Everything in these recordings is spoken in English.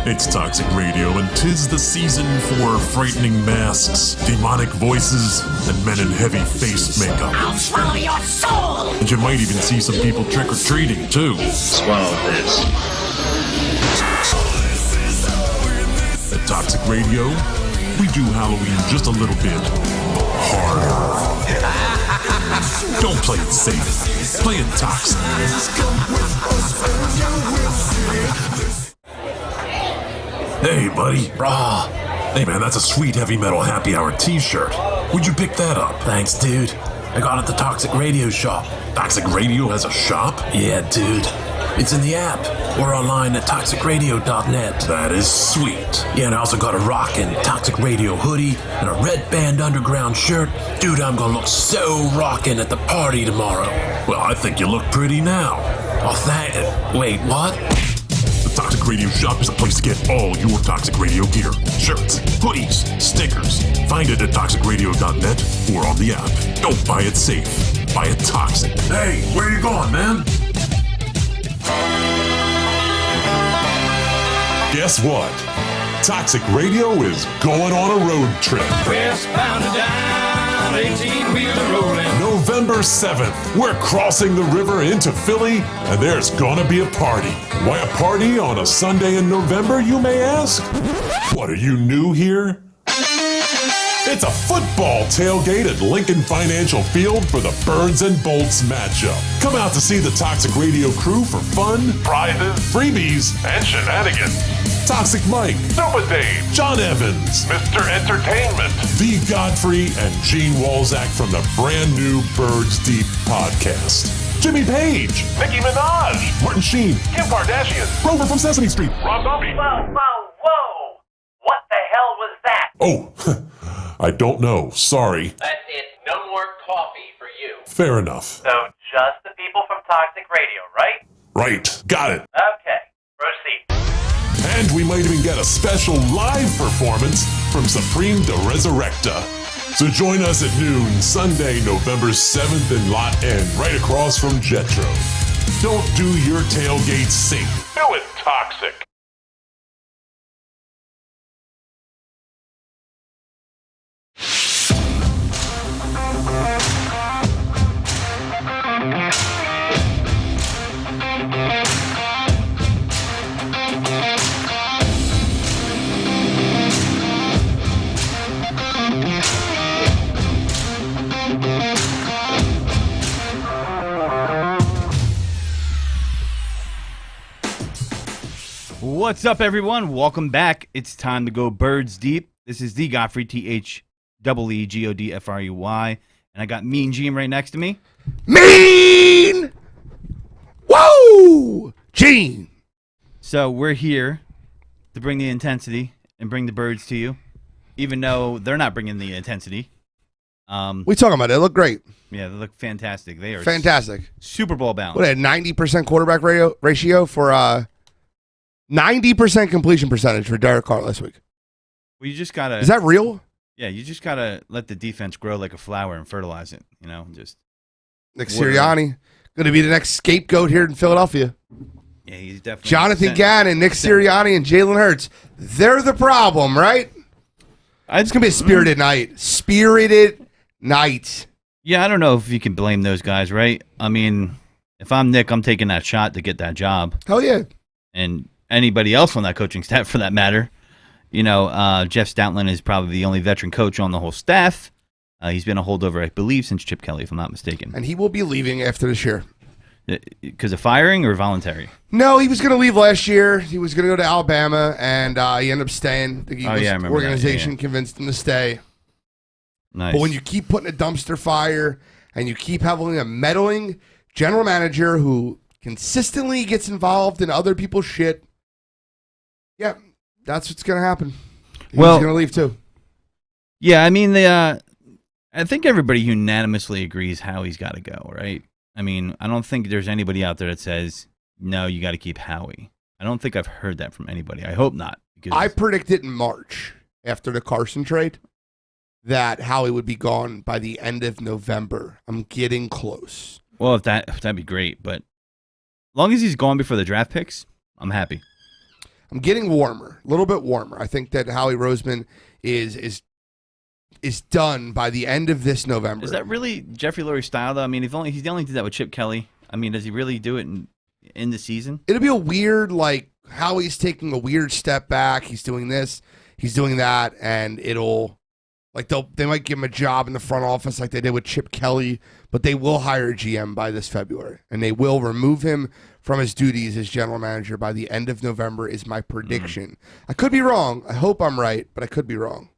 It's Toxic Radio, and 'tis the season for frightening masks, demonic voices, and men in heavy face makeup. I'll swallow your soul! And you might even see some people trick-or-treating, too. Swallow this. At Toxic Radio, we do Halloween just a little bit harder. Don't play it safe. Play it toxic. Hey, buddy. Raw. Hey, man, that's a sweet heavy metal happy hour t-shirt. Where'd you pick that up? Thanks, dude. I got it at the Toxic Radio shop. Toxic Radio has a shop? Yeah, dude. It's in the app. Or online at toxicradio.net. That is sweet. Yeah, and I also got a rockin' Toxic Radio hoodie and a Red Band Underground shirt. Dude, I'm gonna look so rockin' at the party tomorrow. Well, I think you look pretty now. Oh, wait, what? The Toxic Radio shop is a place to get all your Toxic Radio gear. Shirts, hoodies, stickers. Find it at toxicradio.net or on the app. Don't buy it safe. Buy it toxic. Hey, where you going, man? Guess what? Toxic Radio is going on a road trip. Westbound and down, 18-wheeler rolling. November 7th, we're crossing the river into Philly, and there's gonna be a party. Why a party on a Sunday in November, you may ask? What, are you new here? It's a football tailgate at Lincoln Financial Field for the Birds and Bolts matchup. Come out to see the Toxic Radio crew for fun, prizes, freebies, and shenanigans. Toxic Mike, Super Dave, John Evans, Mr. Entertainment, the Godfrey, and Gene Walczak from the brand new Birds Deep podcast. Jimmy Page, Nicki Minaj, Martin Sheen, Kim Kardashian, Rover from Sesame Street, Rob Zombie. Whoa! What the hell was that? Oh, I don't know. Sorry. That's it. No more coffee for you. Fair enough. So, just the people from Toxic Radio, right? Right. Got it. Okay. Proceed. And we might even get a special live performance from Supreme de Resurrecta. So join us at noon, Sunday, November 7th in Lot N, right across from Jetro. Don't do your tailgate safe. Do it toxic. What's up, everyone? Welcome back. It's time to go Birds Deep. This is the Godfrey, TheEGodfrey, and I got Mean Gene right next to me. Mean! Woo! Gene! So we're here to bring the intensity and bring the birds to you, even though they're not bringing the intensity. We talking about it. They look great. Yeah, they look fantastic. They are fantastic. Super Bowl bound. What, a 90% quarterback ratio for 90% completion percentage for Derek Carr last week. Well, you just gotta. Is that real? Yeah, you just gotta let the defense grow like a flower and fertilize it. You know, just. Nick Sirianni, going to be the next scapegoat here in Philadelphia. Yeah, he's definitely. Jonathan Gannon, Nick Sirianni, and Jalen Hurts. They're the problem, right? It's going to be a spirited night. Spirited night. Yeah, I don't know if you can blame those guys, right? I mean, if I'm Nick, I'm taking that shot to get that job. Hell yeah. And anybody else on that coaching staff, for that matter. You know, Jeff Stoutland is probably the only veteran coach on the whole staff. He's been a holdover, I believe, since Chip Kelly, if I'm not mistaken. And he will be leaving after this year. Because of firing or voluntary? No, he was going to leave last year. He was going to go to Alabama, and he ended up staying. The Eagles organization convinced him to stay. Nice. But when you keep putting a dumpster fire and you keep having a meddling general manager who consistently gets involved in other people's shit, yeah, that's what's going to happen. He's going to leave too. Yeah, I mean, I think everybody unanimously agrees Howie's got to go, right? I mean, I don't think there's anybody out there that says, no, you got to keep Howie. I don't think I've heard that from anybody. I hope not. I predicted in March, after the Carson trade, that Howie would be gone by the end of November. I'm getting close. Well, if that'd be great, but as long as he's gone before the draft picks, I'm happy. I'm getting warmer, a little bit warmer. I think that Howie Roseman is done by the end of this November. Is that really Jeffrey Lurie's style, though? I mean, he only did that with Chip Kelly. I mean, does he really do it in the season? It'll be a weird, like, Howie's taking a weird step back. He's doing this, he's doing that, and it'll, like, they might give him a job in the front office like they did with Chip Kelly, but they will hire a GM by this February, and they will remove him from his duties as general manager by the end of November is my prediction. I could be wrong. I hope I'm right, but I could be wrong.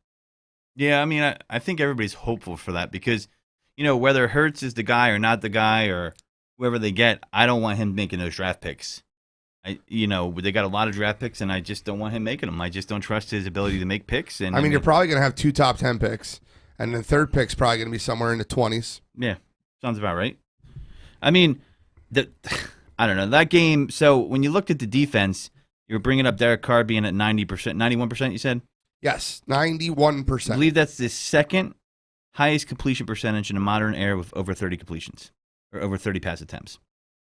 Yeah, I mean, I think everybody's hopeful for that because, whether Hurts is the guy or not the guy or whoever they get, I don't want him making those draft picks. They got a lot of draft picks, and I just don't want him making them. I just don't trust his ability to make picks. And you're probably going to have 2 top 10 picks, and the third pick's probably going to be somewhere in the 20s. Yeah, sounds about right. I mean, I don't know, that game, so when you looked at the defense, you were bringing up Derek Carr being at 90%, 91%, you said? Yes, 91%. I believe that's the second highest completion percentage in a modern era with over 30 completions, or over 30 pass attempts.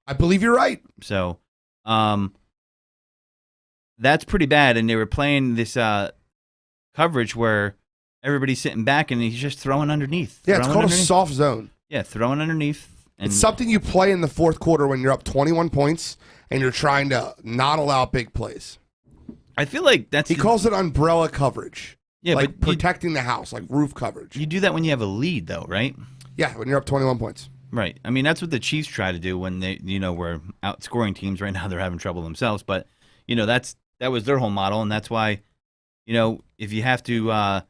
I believe you're right. So, that's pretty bad, and they were playing this coverage where everybody's sitting back, and he's just throwing underneath. Yeah, it's called a soft zone. Yeah, throwing underneath. And it's something you play in the fourth quarter when you're up 21 points and you're trying to not allow big plays. I feel like he calls it umbrella coverage. Yeah, like but protecting the house, like roof coverage. You do that when you have a lead, though, right? Yeah, when you're up 21 points. Right. I mean, that's what the Chiefs try to do when they, were outscoring teams. Right now, they're having trouble themselves. But that was their whole model, and that's why, if you have to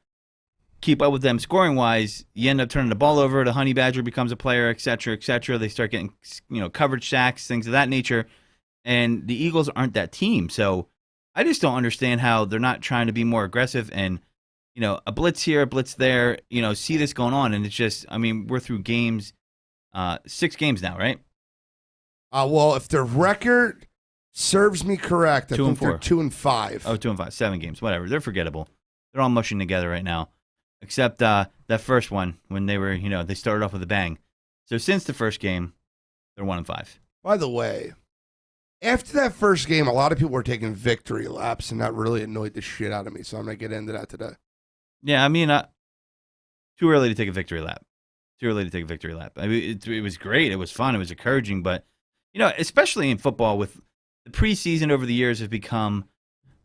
keep up with them scoring wise, you end up turning the ball over. The Honey Badger becomes a player, et cetera, et cetera. They start getting coverage sacks, things of that nature, and the Eagles aren't that team. So I just don't understand how they're not trying to be more aggressive and a blitz here, a blitz there. See this going on, and it's just, I mean, we're through games, 6 games now, right? Well, if the record serves me correct, I 2 and think 4. they're 2-5. Oh, 2-5, 7 games, whatever. They're forgettable. They're all mushing together right now. Except that first one when they were, they started off with a bang. So since the first game, they're 1-5. By the way, after that first game, a lot of people were taking victory laps, and that really annoyed the shit out of me. So I'm going to get into that today. Yeah, I mean, too early to take a victory lap. I mean, it was great. It was fun. It was encouraging. But, especially in football, with the preseason over the years has become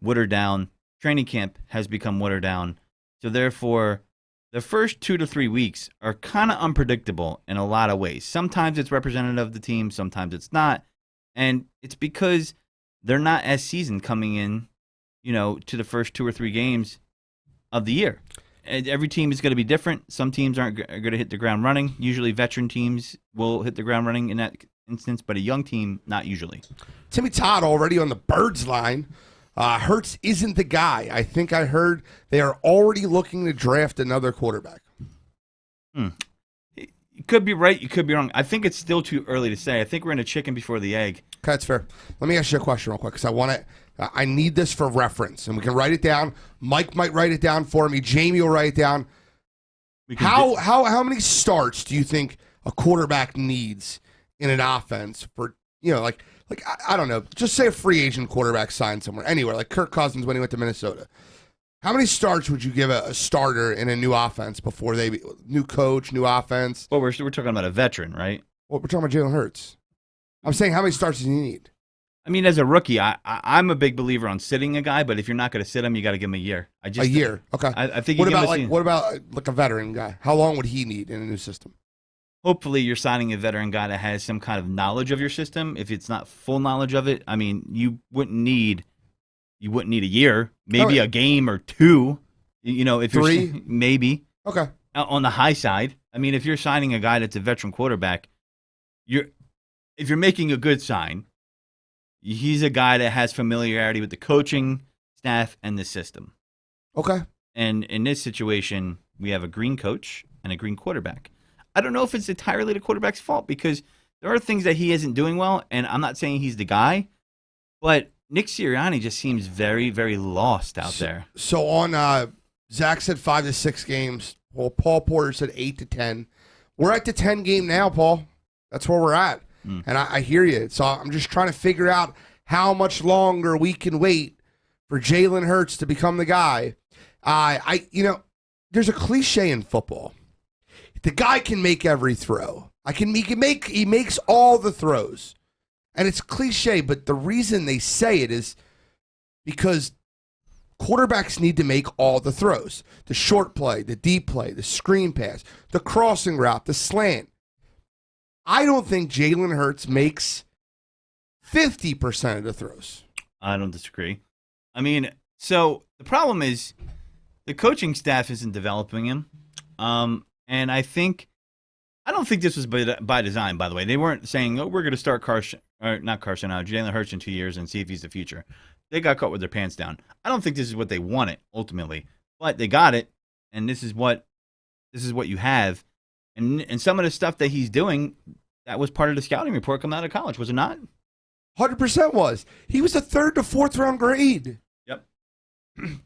watered down. Training camp has become watered down. So therefore, the first 2 to 3 weeks are kind of unpredictable in a lot of ways. Sometimes it's representative of the team, sometimes it's not. And it's because they're not as seasoned coming in, to the first 2 or 3 games of the year. And every team is going to be different. Some teams are going to hit the ground running. Usually veteran teams will hit the ground running in that instance, but a young team, not usually. Timmy Todd already on the Birds line. Hurts isn't the guy. I think I heard they are already looking to draft another quarterback. You could be right. You could be wrong. I think it's still too early to say. I think we're in a chicken before the egg. Okay, that's fair. Let me ask you a question real quick because I need this for reference, and we can write it down. Mike might write it down for me. Jamie will write it down. How many starts do you think a quarterback needs in an offense for like I don't know, just say a free agent quarterback signed somewhere, anywhere, like Kirk Cousins when he went to Minnesota. How many starts would you give a starter in a new offense before new coach, new offense? Well, we're talking about a veteran, right? Well, we're talking about Jalen Hurts. I'm saying how many starts does he need? I mean, as a rookie, I'm a big believer on sitting a guy, but if you're not going to sit him, you got to give him a year. A year, okay. I think. What about a veteran guy? How long would he need in a new system? Hopefully, you're signing a veteran guy that has some kind of knowledge of your system. If it's not full knowledge of it, I mean, you wouldn't need a year, maybe a game or 2. If 3, you're maybe okay on the high side. I mean, if you're signing a guy that's a veteran quarterback, if you're making a good sign, he's a guy that has familiarity with the coaching staff and the system. Okay. And in this situation, we have a green coach and a green quarterback. I don't know if it's entirely the quarterback's fault because there are things that he isn't doing well, and I'm not saying he's the guy, but Nick Sirianni just seems very, very lost out there. So on, Zach said 5 to 6 games. Well, Paul Porter said 8 to 10. We're at the 10 game now, Paul. That's where we're at. And I hear you. So I'm just trying to figure out how much longer we can wait for Jalen Hurts to become the guy. There's a cliche in football. The guy can make every throw. He makes all the throws. And it's cliche, but the reason they say it is because quarterbacks need to make all the throws. The short play, the deep play, the screen pass, the crossing route, the slant. I don't think Jalen Hurts makes 50% of the throws. I don't disagree. I mean, so the problem is the coaching staff isn't developing him. And I don't think this was by design, by the way. They weren't saying, we're going to start Jalen Hurts in 2 years and see if he's the future. They got caught with their pants down. I don't think this is what they wanted ultimately, but they got it, and this is what you have. And some of the stuff that he's doing, that was part of the scouting report coming out of college, was it not? 100% was. He was a 3rd to 4th round grade. Yep.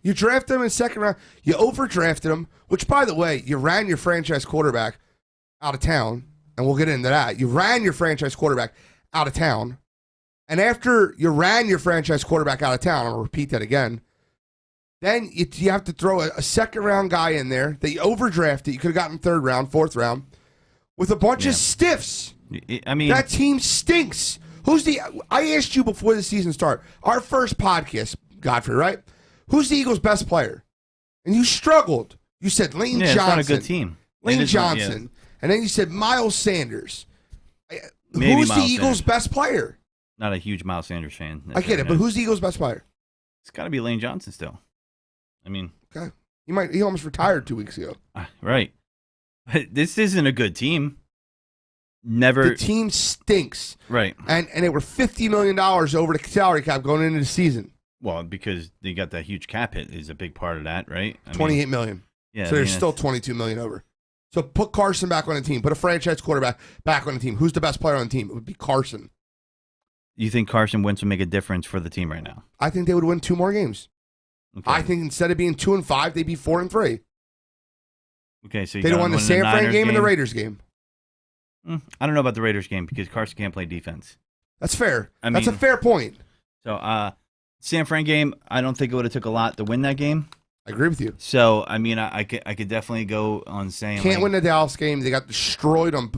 You drafted him in 2nd round. You overdrafted him, which, by the way, you ran your franchise quarterback out of town, and we'll get into that. You ran your franchise quarterback out of town. And after you ran your franchise quarterback out of town, I'll repeat that again, then you have to throw a 2nd-round guy in there that you overdrafted. You could have gotten 3rd round, 4th round, with a bunch of stiffs. I mean, that team stinks. I asked you before the season started, our first podcast, Godfrey, right? Who's the Eagles' best player? And you struggled. You said Lane Johnson. It's not a good team. Lane Johnson. And then you said Miles Sanders. Maybe who's Miles the Eagles' Sanders. best player? Not a huge Miles Sanders fan. I get it, but who's the Eagles' best player? It's got to be Lane Johnson still. I mean, okay, he almost retired 2 weeks ago. Right. But this isn't a good team. Never. The team stinks. Right. And they were $50 million over the salary cap going into the season. Well, because they got that huge cap hit is a big part of that, right? $28 million. Yeah. So they're still $22 million over. So put Carson back on the team. Put a franchise quarterback back on the team. Who's the best player on the team? It would be Carson. You think Carson Wentz would make a difference for the team right now? I think they would win 2 more games. Okay. I think instead of being 2-5, they'd be 4-3. Okay, so they'd have won the San Fran game and the Raiders game. I don't know about the Raiders game because Carson can't play defense. That's fair. That's a fair point. So, San Fran game, I don't think it would have took a lot to win that game. I agree with you. So, I mean, I could definitely go on saying can't win the Dallas game. They got destroyed on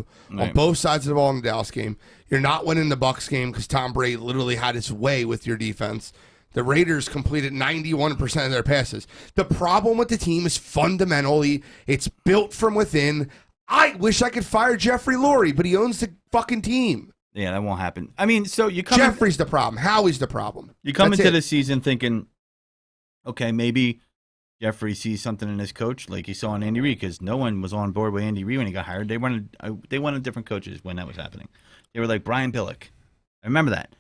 both sides of the ball in the Dallas game. You're not winning the Bucs game because Tom Brady literally had his way with your defense. The Raiders completed 91% of their passes. The problem with the team is fundamentally it's built from within. I wish I could fire Jeffrey Lurie, but he owns the fucking team. Yeah, that won't happen. I mean, so you come Jeffrey's the problem. Howie's the problem. You come into the season thinking, okay, maybe Jeffrey sees something in his coach like he saw in Andy Reid, because no one was on board with Andy Reid when he got hired. They wanted different coaches when that was happening. They were like Brian Billick. I remember that.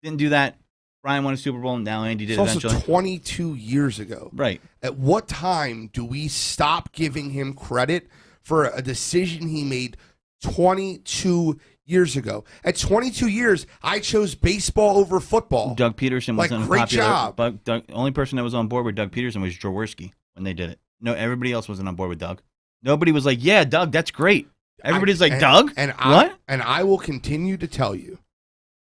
Didn't do that. Brian won a Super Bowl, and now Andy did it's eventually. Also 22 years ago. Right. At what time do we stop giving him credit for a decision he made 22 years ago? At 22 years, I chose baseball over football. Doug Peterson was great unpopular. job. But the only person that was on board with Doug Peterson was Jaworski when they did it. No, everybody else wasn't on board with Doug. Nobody was like, yeah, Doug, that's great. Everybody's like, Doug? What? And I will continue to tell you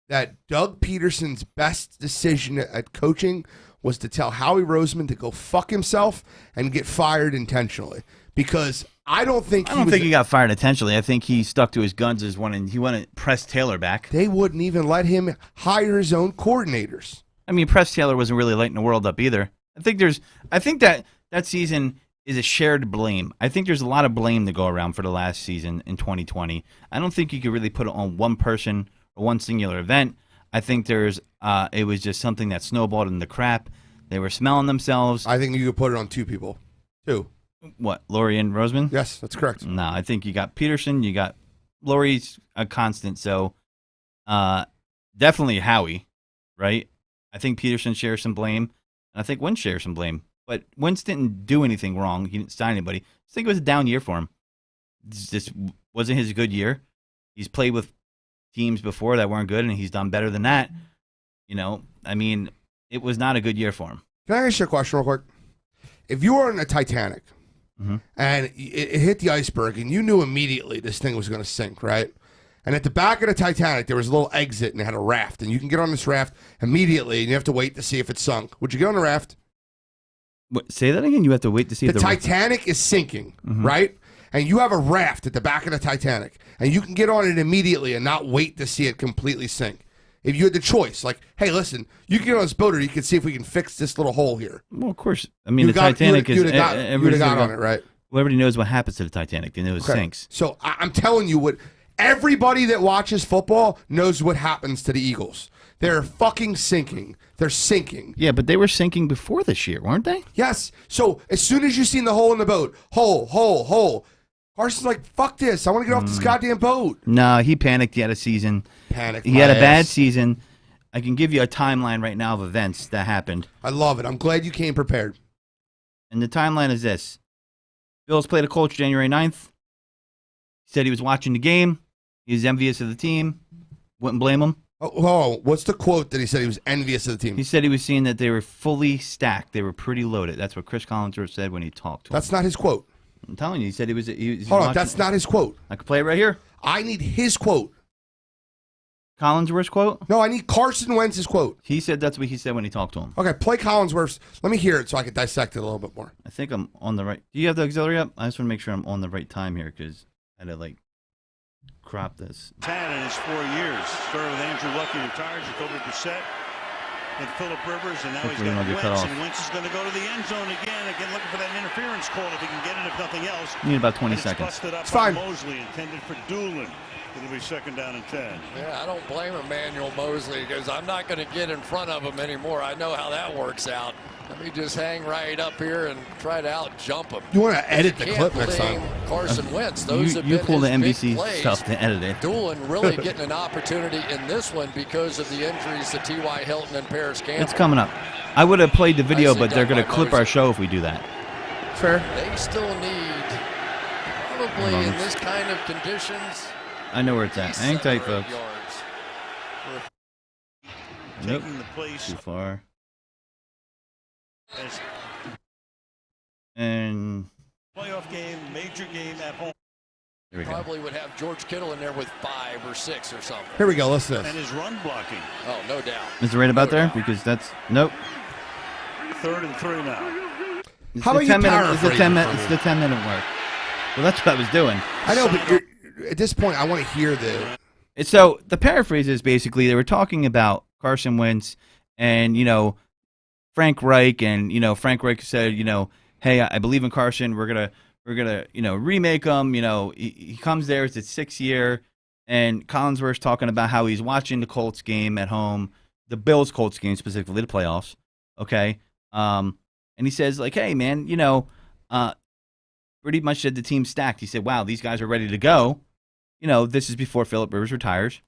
that Doug Peterson's best decision at coaching was to tell Howie Roseman to go fuck himself and get fired intentionally. Because I don't think he got fired intentionally. I think he stuck to his guns as he wanted Press Taylor back. They wouldn't even let him hire his own coordinators. I mean, Press Taylor wasn't really lighting the world up either. I think that season is a shared blame. I think there's a lot of blame to go around for the last season in 2020. I don't think you could really put it on one person or one singular event. I think it was just something that snowballed into crap. They were smelling themselves. I think you could put it on 2 people. 2. What, Lurie and Roseman? Yes, that's correct. No, I think you got Peterson, you got Lurie's a constant, so definitely Howie, right? I think Peterson shares some blame, and I think Wentz shares some blame. But Wentz didn't do anything wrong. He didn't sign anybody. I think it was a down year for him. This wasn't his good year. He's played with teams before that weren't good, and he's done better than that. I mean, it was not a good year for him. Can I ask you a question real quick? If you were in a Titanic and it hit the iceberg and you knew immediately this thing was going to sink, right? And at the back of the Titanic, there was a little exit, and it had a raft. And you can get on this raft immediately, and you have to wait to see if it's sunk. Would you get on the raft? What, say that again? You have to wait to see The if Titanic is sinking, right? And you have a raft at the back of the Titanic, and you can get on it immediately and not wait to see it completely sink. If you had the choice, like, hey, listen, you can get on this boat, or you can see if we can fix this little hole here. Well, of course. I mean, Titanic is... You would have got on it, right? Well, everybody knows what happens to the Titanic. They know it sinks. So I'm telling you what... Everybody that watches football knows what happens to the Eagles. They're fucking sinking. They're sinking. Yeah, but they were sinking before this year, weren't they? Yes. So as soon as you seen the hole in the boat, hole, Carson's like, fuck this. I want to get off this goddamn boat. No, he panicked. He had a season. He had a bad season. I can give you a timeline right now of events that happened. I love it. I'm glad you came prepared. And the timeline is this. Bills played the Colts January 9th. He said he was watching the game. He was envious of the team. Wouldn't blame him. Oh, what's the quote that he said he was envious of the team? He said he was seeing that they were fully stacked. They were pretty loaded. That's what Chris Collinsworth said when he talked to him. That's not his quote. I'm telling you, he said he was Hold on, that's not his quote. I could play it right here. I need his quote. Collinsworth's quote? No, I need Carson Wentz's quote. He said that's what he said when he talked to him. Okay, play Collinsworth's. Let me hear it so I can dissect it a little bit more. I think I'm on the right. Do you have the auxiliary up? I just want to make sure I'm on the right time here because I had to crop this. 10 in his 4 years. Started with Andrew Luck, retired, Jacoby Brissett, and Phillip Rivers, and now Hopefully he's got cut Wentz, off. and Wentz is going to go to the end zone again looking for that interference call if he can get it, if nothing else. You need about 20 And seconds. Busted up It's fine. by Mosley, intended for Doolin. It'll be 2nd down and 10. Yeah, I don't blame Emmanuel Mosley because I'm not going to get in front of him anymore. I know how that works out. Let me just hang right up here and try to out-jump him. You want to edit the Can't clip next blame time. Carson Wentz. Those have You been pull the his big NBC plays. stuff to edit it. Doolin really getting an opportunity in this one because of the injuries to T.Y. Hilton and Paris Campbell. It's coming up. I would have played the video, Nicely but they're done going to by clip our Mosley. show if we do that. Fair. They still need, probably in this kind of conditions, I know where it's at. Hang tight, 7 or 8 folks. yards. Nope. Taking the place Too far. as And playoff game, major game at home. here we go. Probably would have George Kittle in there with 5 or 6 or something. Here we go. Listen to And this. his run blocking. Oh, no doubt. Is it right about No there? doubt. Because that's nope. 3rd and 3 now. It's How the about you 10 minute, it's the paraphrase 10 it minute. for It's me? the 10-minute mark. Well, that's what I was doing. I know, but at this point, I want to hear the... So the paraphrase is basically they were talking about Carson Wentz and Frank Reich, and Frank Reich said hey, I believe in Carson. We're gonna remake him. He comes there. It's his 6th year, and Collinsworth's talking about how he's watching the Colts game at home, the Bills Colts game specifically, the playoffs. Okay, and he says hey man, pretty much said the team's stacked. He said, wow, these guys are ready to go. This is before Phillip Rivers retires.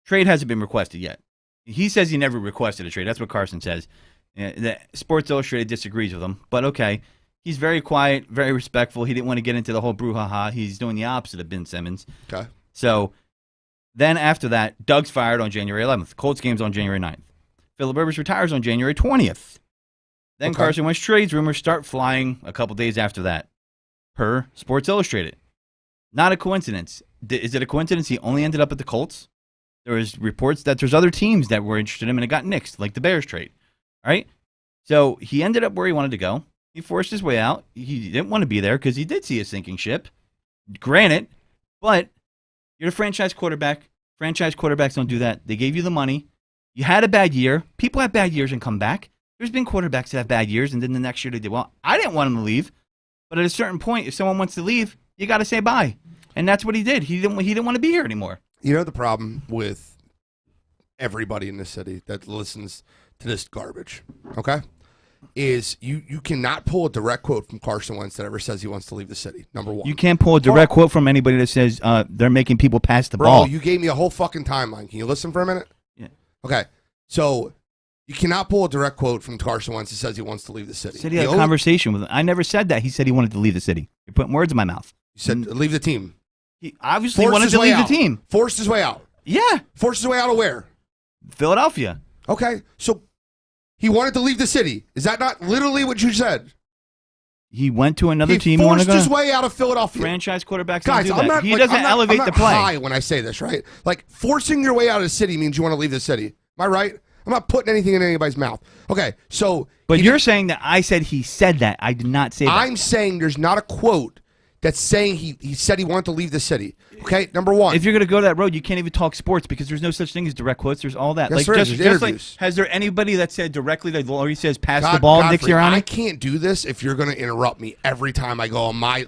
Trade hasn't been requested yet. He says he never requested a trade. That's what Carson says. The Sports Illustrated disagrees with him, but okay. He's very quiet, very respectful. He didn't want to get into the whole brouhaha. He's doing the opposite of Ben Simmons. Okay. So then after that, Doug's fired on January 11th. Colts game's on January 9th. Phillip Rivers retires on January 20th. Then Okay. Carson Wentz trades rumors start flying a couple days after that, per Sports Illustrated. Not a coincidence. Is it a coincidence he only ended up at the Colts? There was reports that there's other teams that were interested in him, and it got nixed, like the Bears trade. All right? So he ended up where he wanted to go. He forced his way out. He didn't want to be there because he did see a sinking ship. Granted, but you're the franchise quarterback. Franchise quarterbacks don't do that. They gave you the money. You had a bad year. People have bad years and come back. There's been quarterbacks that have bad years, and then the next year they did well. I didn't want him to leave, but at a certain point, if someone wants to leave, you got to say bye. And that's what he did. He didn't want to be here anymore. You know the problem with everybody in this city that listens to this garbage, okay, is you cannot pull a direct quote from Carson Wentz that ever says he wants to leave the city, number one. You can't pull a direct quote from anybody that says they're making people pass the Bro, ball. you gave me a whole fucking timeline. Can you listen for a minute? Yeah. Okay, so you cannot pull a direct quote from Carson Wentz that says he wants to leave the city. Said he had a conversation with him. I never said that. He said he wanted to leave the city. You're putting words in my mouth. You said leave the team. He obviously Forced wanted his to way leave out. the team. Forced his way out. Yeah. Forced his way out of where? Philadelphia. Okay, so he wanted to leave the city. Is that not literally what you said? He went to another team. He forced his way out of Philadelphia. Franchise quarterbacks Guys, don't do that. He doesn't I'm elevate not the play. high when I say this, right? Like, forcing your way out of the city means you want to leave the city. Am I right? I'm not putting anything in anybody's mouth. Okay, so... But you're saying that I said he said that. I did not say that. I'm saying there's not a quote that's saying he said he wanted to leave the city. Okay, number one. If you're going to go that road, you can't even talk sports because there's no such thing as direct quotes. There's all that. Yes, like, there is. There's like, interviews. has there anybody that said directly that Laurie says pass the ball, Nick Godfrey, Sirianni? I can't do this if you're going to interrupt me every time I go on my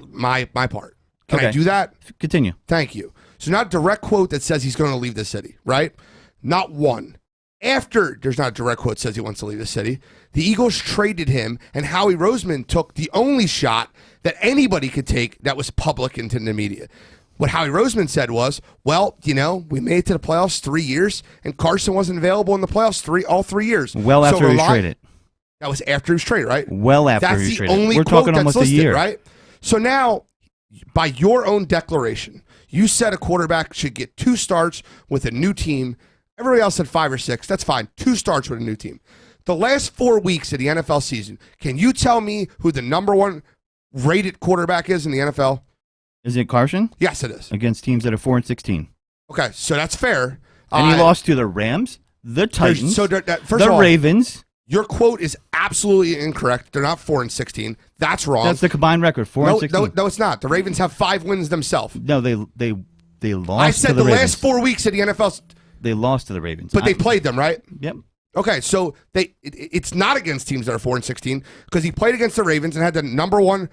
part. Can I Okay. do that? Continue. Thank you. So not a direct quote that says he's going to leave the city, right? Not one. After there's not a direct quote that says he wants to leave the city, the Eagles traded him, and Howie Roseman took the only shot that anybody could take that was public into the media. What Howie Roseman said was, well, we made it to the playoffs 3 years, and Carson wasn't available in the playoffs all 3 years. Well after he was traded. That was after he was traded, right? Well after That's he was the traded. only We're quote talking that's almost listed, a year. right? So now, by your own declaration, you said a quarterback should get 2 starts with a new team. Everybody else said 5 or 6. That's fine. 2 starts with a new team. The last 4 weeks of the NFL season, can you tell me who the number 1 rated quarterback is in the NFL? Is it Carson? Yes, it is. Against teams that are 4-16. Okay, so that's fair. And he lost to the Rams, the Titans, first the of all, Ravens. Your quote is absolutely incorrect. They're not 4-16. That's wrong. That's the combined record, 4-16. No, it's not. The Ravens have 5 wins themselves. No, they lost. I said to the last Ravens. 4 weeks of the NFL. They lost to the Ravens, But they played them, right? Yep. Okay, so it's not against teams that are 4-16 because he played against the Ravens and had the number 1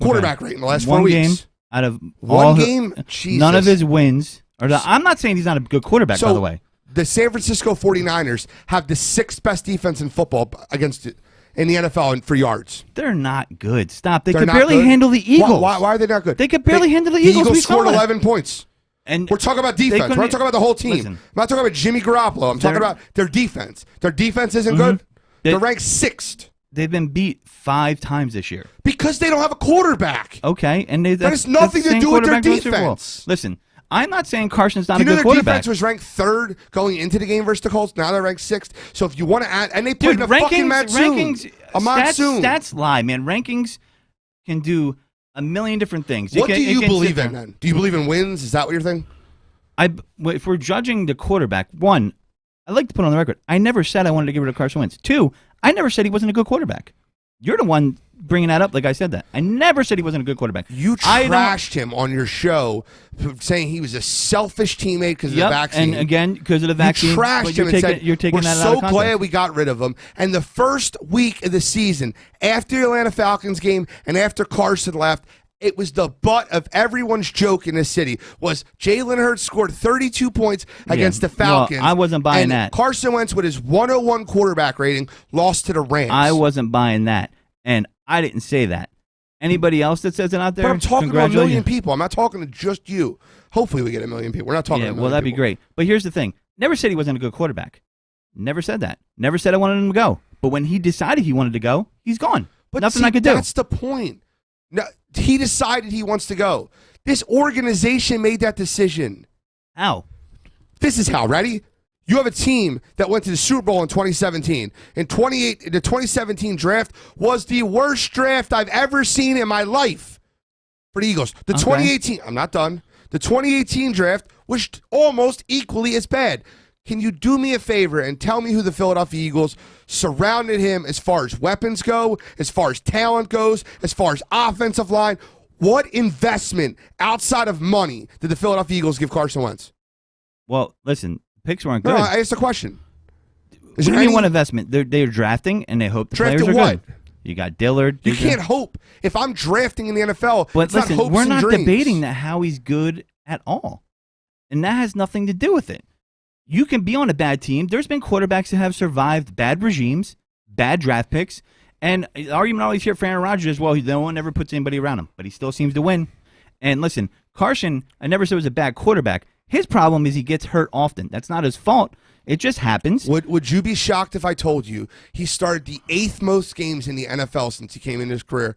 quarterback rate in the last 4 weeks. Game out of one game, Jesus. None of his wins. I'm not saying he's not a good quarterback, by the way. The San Francisco 49ers have the 6th best defense in football against in the NFL for yards. They're not good. Stop. They They're could not barely good? handle the Eagles. Why are they not good? They could barely handle the Eagles. The Eagles We saw scored it. 11 points. And we're talking about defense. We're not talking about the whole team. Listen, I'm not talking about Jimmy Garoppolo. I'm talking about their defense. Their defense isn't good. They're ranked 6th. They've been beat 5 times this year. Because they don't have a quarterback. Okay. And that has nothing to do with their defense. Listen, I'm not saying Carson's not Do you a know good their quarterback. defense was ranked 3rd going into the game versus the Colts? Now they're ranked 6th. So if you want to add, and they played a fucking monsoon. A monsoon. Stats lie, man. Rankings can do a million different things. What do you believe in then? Do you believe in wins? Is that what you're thinking? If we're judging the quarterback, 1, I'd like to put on the record, I never said I wanted to get rid of Carson Wentz. 2, I never said he wasn't a good quarterback. You're the one bringing that up like I said that. I never said he wasn't a good quarterback. You trashed him on your show saying he was a selfish teammate because of the vaccine. And again, because of the vaccine. You trashed him and said, you're taking we're that out of so context. glad we got rid of him. And the first week of the season, after the Atlanta Falcons game and after Carson left, it was the butt of everyone's joke in the city was Jalen Hurts scored 32 points against the Falcons. Well, I wasn't buying that. Carson Wentz, with his 101 quarterback rating, lost to the Rams. I wasn't buying that. And I didn't say that. Anybody else that says it out there? But I'm talking to a million people. I'm not talking to just you. Hopefully we get a million people. We're not talking to a million well, that'd be people. great. But here's the thing. Never said he wasn't a good quarterback. Never said that. Never said I wanted him to go. But when he decided he wanted to go, he's gone. But nothing I could do. That's the point. No, he decided he wants to go. This organization made that decision. How? This is how. Ready? You have a team that went to the Super Bowl in 2017. The 2017 draft was the worst draft I've ever seen in my life for the Eagles. The 2018, I'm not done. The 2018 draft was almost equally as bad. Can you do me a favor and tell me who the Philadelphia Eagles surrounded him as far as weapons go, as far as talent goes, as far as offensive line? What investment outside of money did the Philadelphia Eagles give Carson Wentz? Well, listen, picks weren't good. No, I asked a question. What do you mean one investment? They're drafting, and they hope the players are what? good. You got Dillard. You can't hope. If I'm drafting in the NFL, But it's listen, not hopes we're and not dreams. debating that Howie's good at all. And that has nothing to do with it. You can be on a bad team. There's been quarterbacks that have survived bad regimes, bad draft picks, and the argument always here for Aaron Rodgers is, well, no one ever puts anybody around him, but he still seems to win. And listen, Carson, I never said was a bad quarterback. His problem is he gets hurt often. That's not his fault. It just happens. Would you be shocked if I told you he started the 8th most games in the NFL since he came in his career?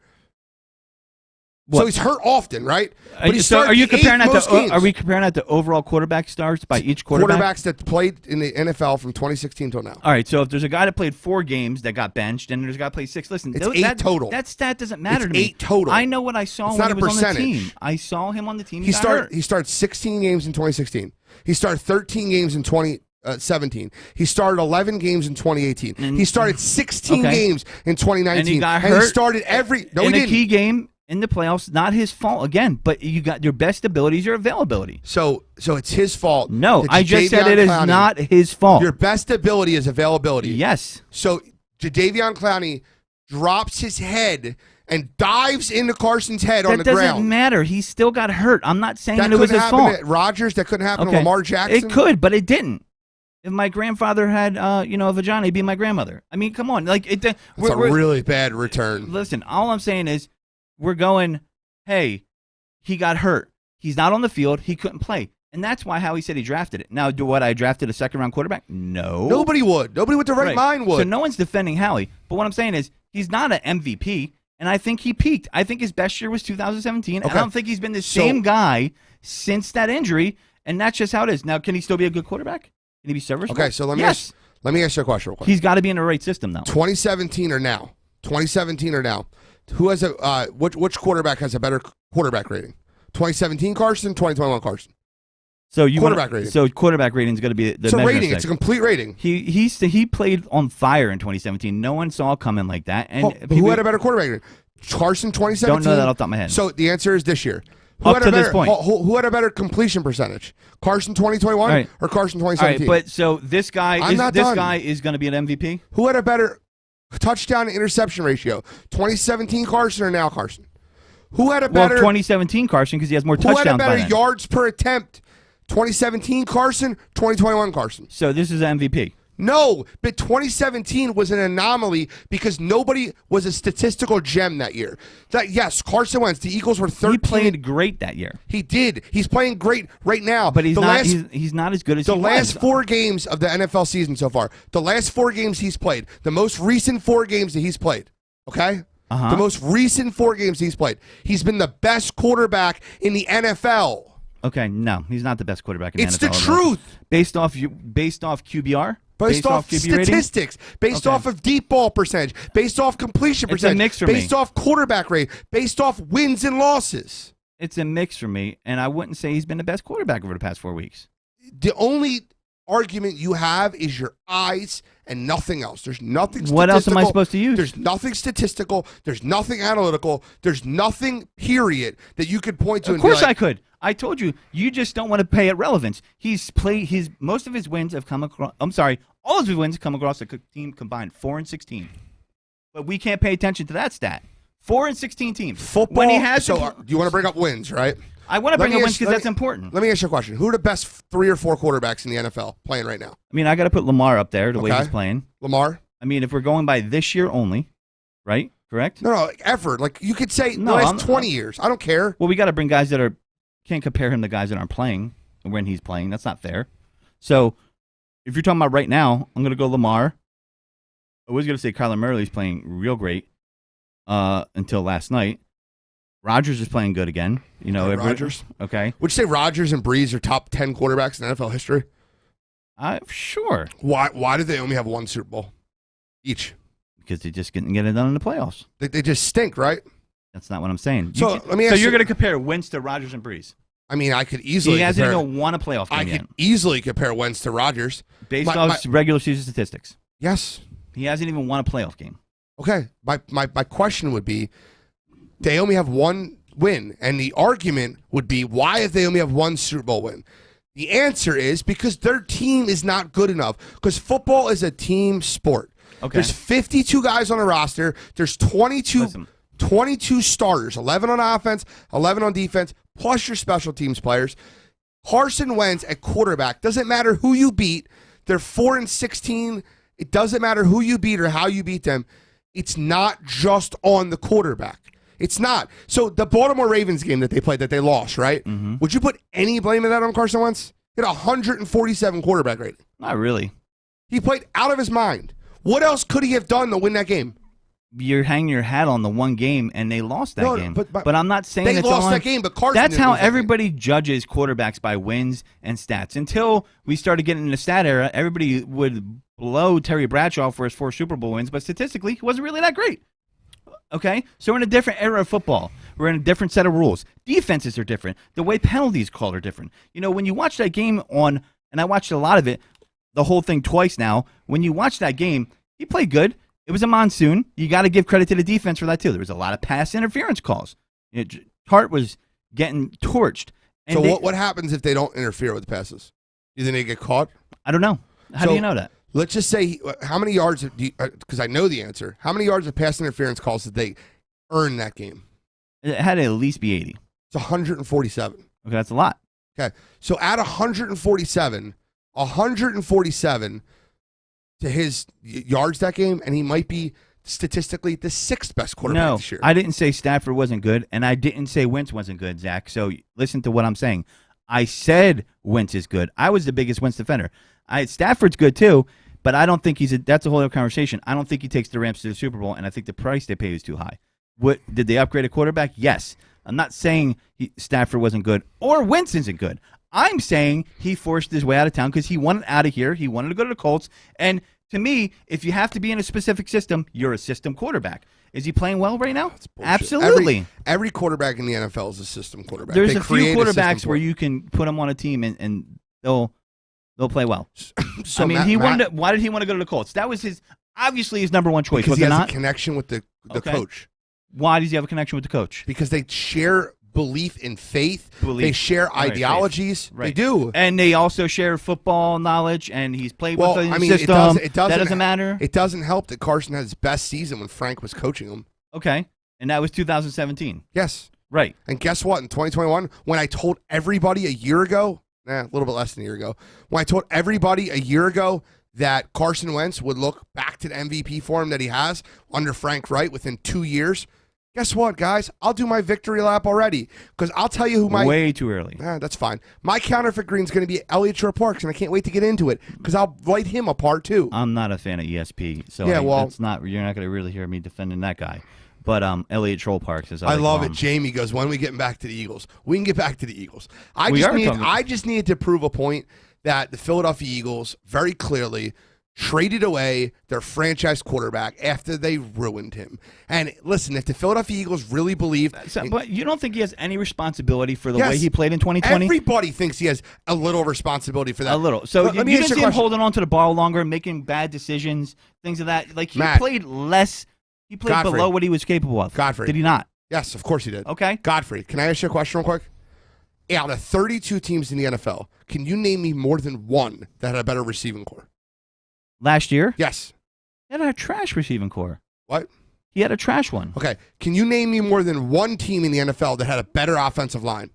So he's hurt often, right? But he so are you comparing that most to games. are we comparing that to overall quarterback starts by each quarterback? Quarterbacks that played in the NFL from 2016 till now. All right, so if there's a guy that played 4 games that got benched, and there's a guy that played 6, listen, It's 8 total. That stat doesn't matter It's to me. 8 total. I know what I saw It's when not he a was on the percentage. team. I saw him on the team. He got hurt. started 16 games in 2016. He started 13 games in 2017. He started 11 games in 2018. He started 16 games in 2019. And he got And he hurt started every no, in he a didn't. key game in the playoffs. Not his fault again, but you got your best ability is your availability. So it's his fault. No, that I just said it is Clowney- not his fault. Your best ability is availability. Yes. So Jadeveon Clowney drops his head and dives into Carson's head on the That doesn't ground. matter. He still got hurt. I'm not saying That it was couldn't his happen fault. to Rodgers. That couldn't happen to Okay. Lamar Jackson. It could, but it didn't. If my grandfather had, a vagina, he'd be my grandmother. I mean, come on, like it. It's a really bad return. Listen, all I'm saying is, we're going. Hey, he got hurt. He's not on the field. He couldn't play, and that's why Howie said he drafted it. Now, I drafted a second-round quarterback? No, Nobody would. Nobody with the right mind would. So no one's defending Howie. But what I'm saying is, he's not an MVP, and I think he peaked. I think his best year was 2017. And I don't think he's been the same guy since that injury, and that's just how it is. Now, can he still be a good quarterback? Can he be serviceable? Okay, so let me ask you a question real quick. He's got to be in the right system, though. 2017 or now? 2017 or now? Who has a which quarterback has a better quarterback rating? 2017 Carson, 2021 Carson. So quarterback rating. So quarterback rating is going to be the it's a measuring rating. stick. It's a complete rating. He played on fire in 2017. No one saw it coming like that. And who had a better quarterback rating? Carson 2017. Don't know that off the top of my head. So the answer is this year. Who Up had to a better, this point. Who had a better completion percentage? Carson 2021 or Carson 2017? All right, but so this guy I'm not done. is going to be an MVP. Who had a better touchdown to interception ratio? 2017 Carson or now Carson? Who had a better 2017 Carson because he has more touchdowns. Who had a by better then. yards per attempt? 2017 Carson, 2021 Carson. So this is an MVP. No, but 2017 was an anomaly because nobody was a statistical gem that year. Yes, Carson Wentz, the Eagles were 13. He played great that year. He did. He's playing great right now. But he's not as good as the he last was. 4 games of the NFL season so far. The last 4 games he's played. The most recent 4 games that he's played. Okay? The most recent 4 games he's played. He's been the best quarterback in the NFL. Okay, no, he's not the best quarterback in the NFL. It's the truth. Based off QBR? Based off QB rating? statistics, based off of deep ball percentage, based off completion It's a percentage, mix for based me. off quarterback rate, based off wins and losses. It's a mix for me, and I wouldn't say he's been the best quarterback over the past 4 weeks. The only argument you have is your eyes and nothing else. There's nothing statistical. What else am I supposed to use? There's nothing statistical. There's nothing analytical. There's nothing, period, that you could point to. Of and be course like, I could. I told you. You just don't want to pay it relevance. Most of his wins have come across. I'm sorry. All of his wins come across the team combined 4-16. But we can't pay attention to that stat. 4-16 teams. Football. When he has so do you want to bring up wins, right? I want to bring up wins because that's important. Let me ask you a question. Who are the best 3 or 4 quarterbacks in the NFL playing right now? I mean, I got to put Lamar up there the way he's playing. Lamar? I mean, if we're going by this year only, right? Correct? No, ever. Like you could say the last 20 years. I don't care. Well, we got to bring guys that can't compare him to guys that aren't playing when he's playing. That's not fair. So if you're talking about right now, I'm going to go Lamar. I was going to say Kyler Murray's playing real great until last night. Rodgers is playing good again. Rodgers. Okay. Would you say Rodgers and Breeze are top 10 quarterbacks in NFL history? Sure. Why do they only have 1 Super Bowl each? Because they just couldn't get it done in the playoffs. They just stink, right? That's not what I'm saying. So let me ask you're going to compare Wentz to Rodgers and Breeze? I mean, I could easily. He hasn't even won a playoff game yet. I could easily compare Wentz to Rodgers based off regular season statistics. Yes. He hasn't even won a playoff game. Okay. My question would be, they only have 1 win, and the argument would be, why if they only have 1 Super Bowl win? The answer is because their team is not good enough. Because football is a team sport. Okay. There's 52 guys on the roster. There's 22 starters, 11 on offense, 11 on defense, plus your special teams players. Carson Wentz at quarterback, doesn't matter who you beat. They're 4-16. It doesn't matter who you beat or how you beat them. It's not just on the quarterback. It's not. So the Baltimore Ravens game that they played that they lost, right? Mm-hmm. Would you put any blame of that on Carson Wentz? He had 147 quarterback rating. Not really. He played out of his mind. What else could he have done to win that game? you're hanging your hat on the one game, and they lost that game. But I'm not saying they it's lost on, that game. But Carson, that's didn't how lose that everybody judges quarterbacks, by wins and stats. Until we started getting in the stat era, everybody would blow Terry Bradshaw for his 4 Super Bowl wins, but statistically, he wasn't really that great. Okay, so we're in a different era of football. We're in a different set of rules. Defenses are different. The way penalties called are different. You know, when you watch that game on, and I watched a lot of it, the whole thing twice now. When you watch that game, he played good. It was a monsoon. You got to give credit to the defense for that too. There was a lot of pass interference calls. Hart was getting torched. And so what happens if they don't interfere with the passes? You think they get caught? I don't know. How do you know that? Let's just say, how many yards, because I know the answer, how many yards of pass interference calls did they earn that game? It had to at least be 80. It's 147. Okay, that's a lot. Okay, so at 147 to his yards that game, and he might be statistically the 6th best quarterback this year. I didn't say Stafford wasn't good, and I didn't say Wentz wasn't good, Zach. So listen to what I'm saying. I said Wentz is good. I was the biggest Wentz defender. Stafford's good too, but I don't think that's a whole other conversation. I don't think he takes the Rams to the Super Bowl, and I think the price they pay is too high. Did they upgrade a quarterback? Yes. I'm not saying Stafford wasn't good or Wentz isn't good. I'm saying he forced his way out of town because he wanted out of here. He wanted to go to the Colts. And to me, if you have to be in a specific system, you're a system quarterback. Is he playing well right now? Absolutely. Every quarterback in the NFL is a system quarterback. There's a few quarterbacks where you can put them on a team and they'll play well. So I mean, why did he want to go to the Colts? That was obviously his number one choice. Because was he has not? a connection with the coach. Why does he have a connection with the coach? Because they share belief in faith. They share ideologies. Right. They do. And they also share football knowledge, and he's played with the system. That doesn't matter. It doesn't help that Carson had his best season when Frank was coaching him. Okay. And that was 2017. Yes. Right. And guess what? In 2021, when I told everybody a year ago, a little bit less than a year ago, when I told everybody a year ago that Carson Wentz would look back to the MVP form that he has under Frank Wright within 2 years, guess what, guys? I'll do my victory lap already because I'll tell you who my... Way too early. That's fine. My counterfeit green is going to be Elliott Shore-Parks, and I can't wait to get into it because I'll light him apart too. I'm not a fan of ESP, so you're not going to really hear me defending that guy. But Elliott Troll-Parks is. I love it. Jamie goes, when we get back to the Eagles, we can get back to the Eagles. I just needed to prove a point that the Philadelphia Eagles very clearly traded away their franchise quarterback after they ruined him. And listen, if the Philadelphia Eagles really believe... but you don't think he has any responsibility for the way he played in 2020? Everybody thinks he has a little responsibility for that. A little. So you didn't see him holding on to the ball longer, making bad decisions, things of that. Like, he played less... He played below what he was capable of. Godfrey. Did he not? Yes, of course he did. Okay. Godfrey, can I ask you a question real quick? Out of 32 teams in the NFL, can you name me more than one that had a better receiving core? Last year? Yes. He had a trash receiving core. What? He had a trash one. Okay. Can you name me more than one team in the NFL that had a better offensive line?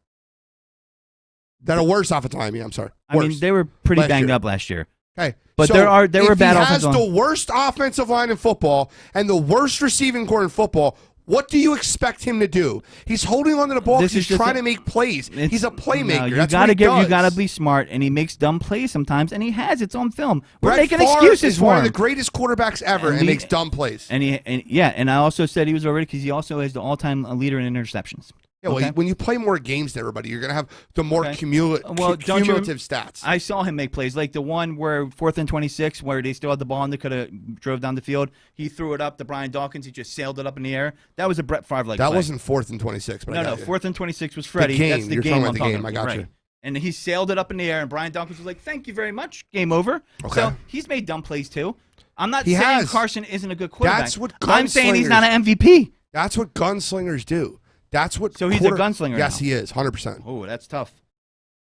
That a worse offensive line, I'm sorry. I mean, they were pretty banged up last year. Okay. But so there were bad offensive lines. He has the worst offensive line in football and the worst receiving core in football. What do you expect him to do? He's holding onto the ball because he's trying to make plays. He's a playmaker. No, you gotta be smart, and he makes dumb plays sometimes, and he has its own film. We're making excuses for him. One of the greatest quarterbacks ever, and makes dumb plays. And I also said he was already because he also is the all-time leader in interceptions. Yeah, well, when you play more games than everybody, you're going to have the more cumulative stats. I saw him make plays, like the one where 4th and 26, where they still had the ball and they could have drove down the field. He threw it up to Brian Dawkins. He just sailed it up in the air. That was a Brett Favre-like play. That wasn't 4th and 26. But no, 4th and 26 was Freddie. That's the You're game talking about the game. I got you. And he sailed it up in the air, and Brian Dawkins was like, thank you very much. Game over. Okay. So he's made dumb plays, too. I'm not saying Carson isn't a good quarterback. That's what I'm saying he's not an MVP. That's what gunslingers do. That's what. So he's a gunslinger. Yes, now. He is 100%. Oh, that's tough.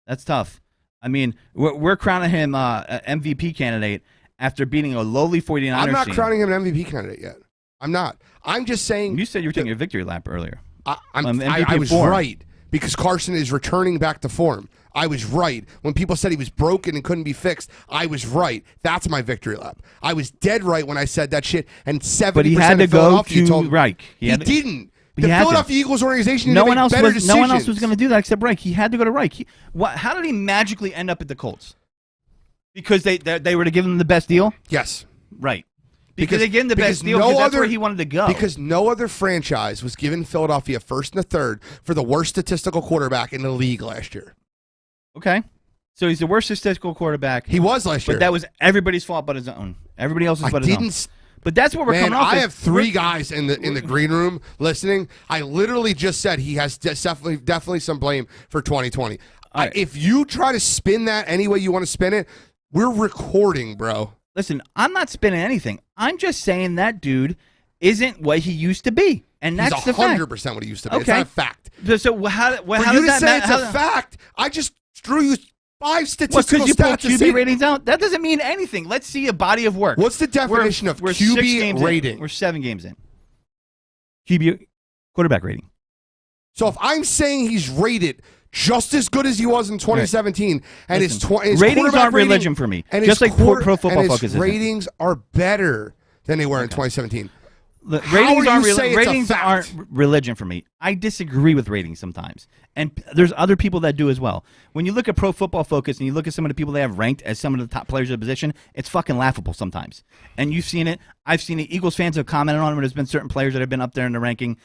That's tough. I mean, we're crowning him an MVP candidate after beating a lowly 49ers team. I'm not crowning him an MVP candidate yet. I'm not. I'm just saying. You said you were taking a victory lap earlier. I was right because Carson is returning back to form. I was right. When people said he was broken and couldn't be fixed, I was right. That's my victory lap. I was dead right when I said that shit. And 70% but he had to of Philadelphia go to Reich. He didn't. The Philadelphia Eagles organization no one else was going to do that except Reich. He had to go to Reich. How did he magically end up at the Colts? Because they were to give him the best deal? Yes. Right. Because they gave him the best deal because that's where he wanted to go. Because no other franchise was giving Philadelphia first and a third for the worst statistical quarterback in the league last year. Okay. So he's the worst statistical quarterback. He was last year. But that was everybody's fault but his own. Everybody else's but his own. But that's what we're coming off. I have 3 guys in the green room listening. I literally just said he has definitely some blame for 2020. Right. If you try to spin that any way you want to spin it, we're recording, bro. Listen, I'm not spinning anything. I'm just saying that dude isn't what he used to be. And that's He's 100% what he used to be. Okay. It's not a fact. So how for does you to that say matter? it's a fact, I just drew you 5 statistical because you pull stats. QB ratings out? That doesn't mean anything. Let's see a body of work. What's the definition of QB rating? We're 7 games in. QB quarterback rating. So if I'm saying he's rated just as good as he was in 2017, and his ratings aren't religion for me. And just like Pro Football Focus his ratings are better than they were in 2017. Ratings aren't religion for me. I disagree with ratings sometimes. And there's other people that do as well. When you look at Pro Football Focus and you look at some of the people they have ranked as some of the top players of the position, it's fucking laughable sometimes. And you've seen it. I've seen it. Eagles fans have commented on it when there's been certain players that have been up there in the ranking.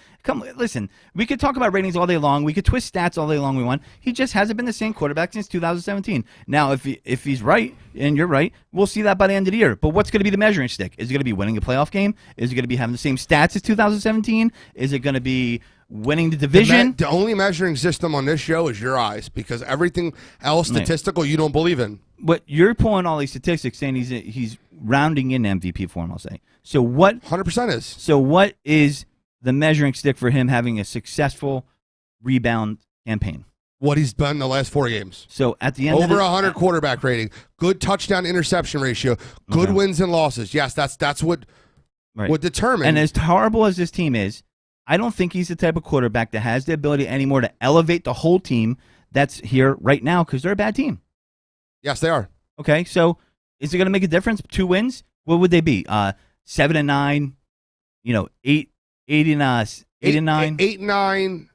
Listen, we could talk about ratings all day long. We could twist stats all day long we want. He just hasn't been the same quarterback since 2017. Now, if he's right, and you're right, we'll see that by the end of the year. But what's going to be the measuring stick? Is it going to be winning a playoff game? Is it going to be having the same stats as 2017? Is it going to be winning the division? The only measuring system on this show is your eyes, because everything else statistical you don't believe in. But you're pulling all these statistics saying he's rounding in MVP form, I'll say. So what 100% is. So what is the measuring stick for him having a successful rebound campaign? What he's done in the last 4 games. So at the end over 100 quarterback rating, good touchdown interception ratio, good wins and losses. Yes, that's what would determine. And as horrible as this team is, I don't think he's the type of quarterback that has the ability anymore to elevate the whole team that's here right now because they're a bad team. Yes, they are. Okay, so is it going to make a difference? 2 wins? What would they be? 7-9, 8 and 9. 8-9,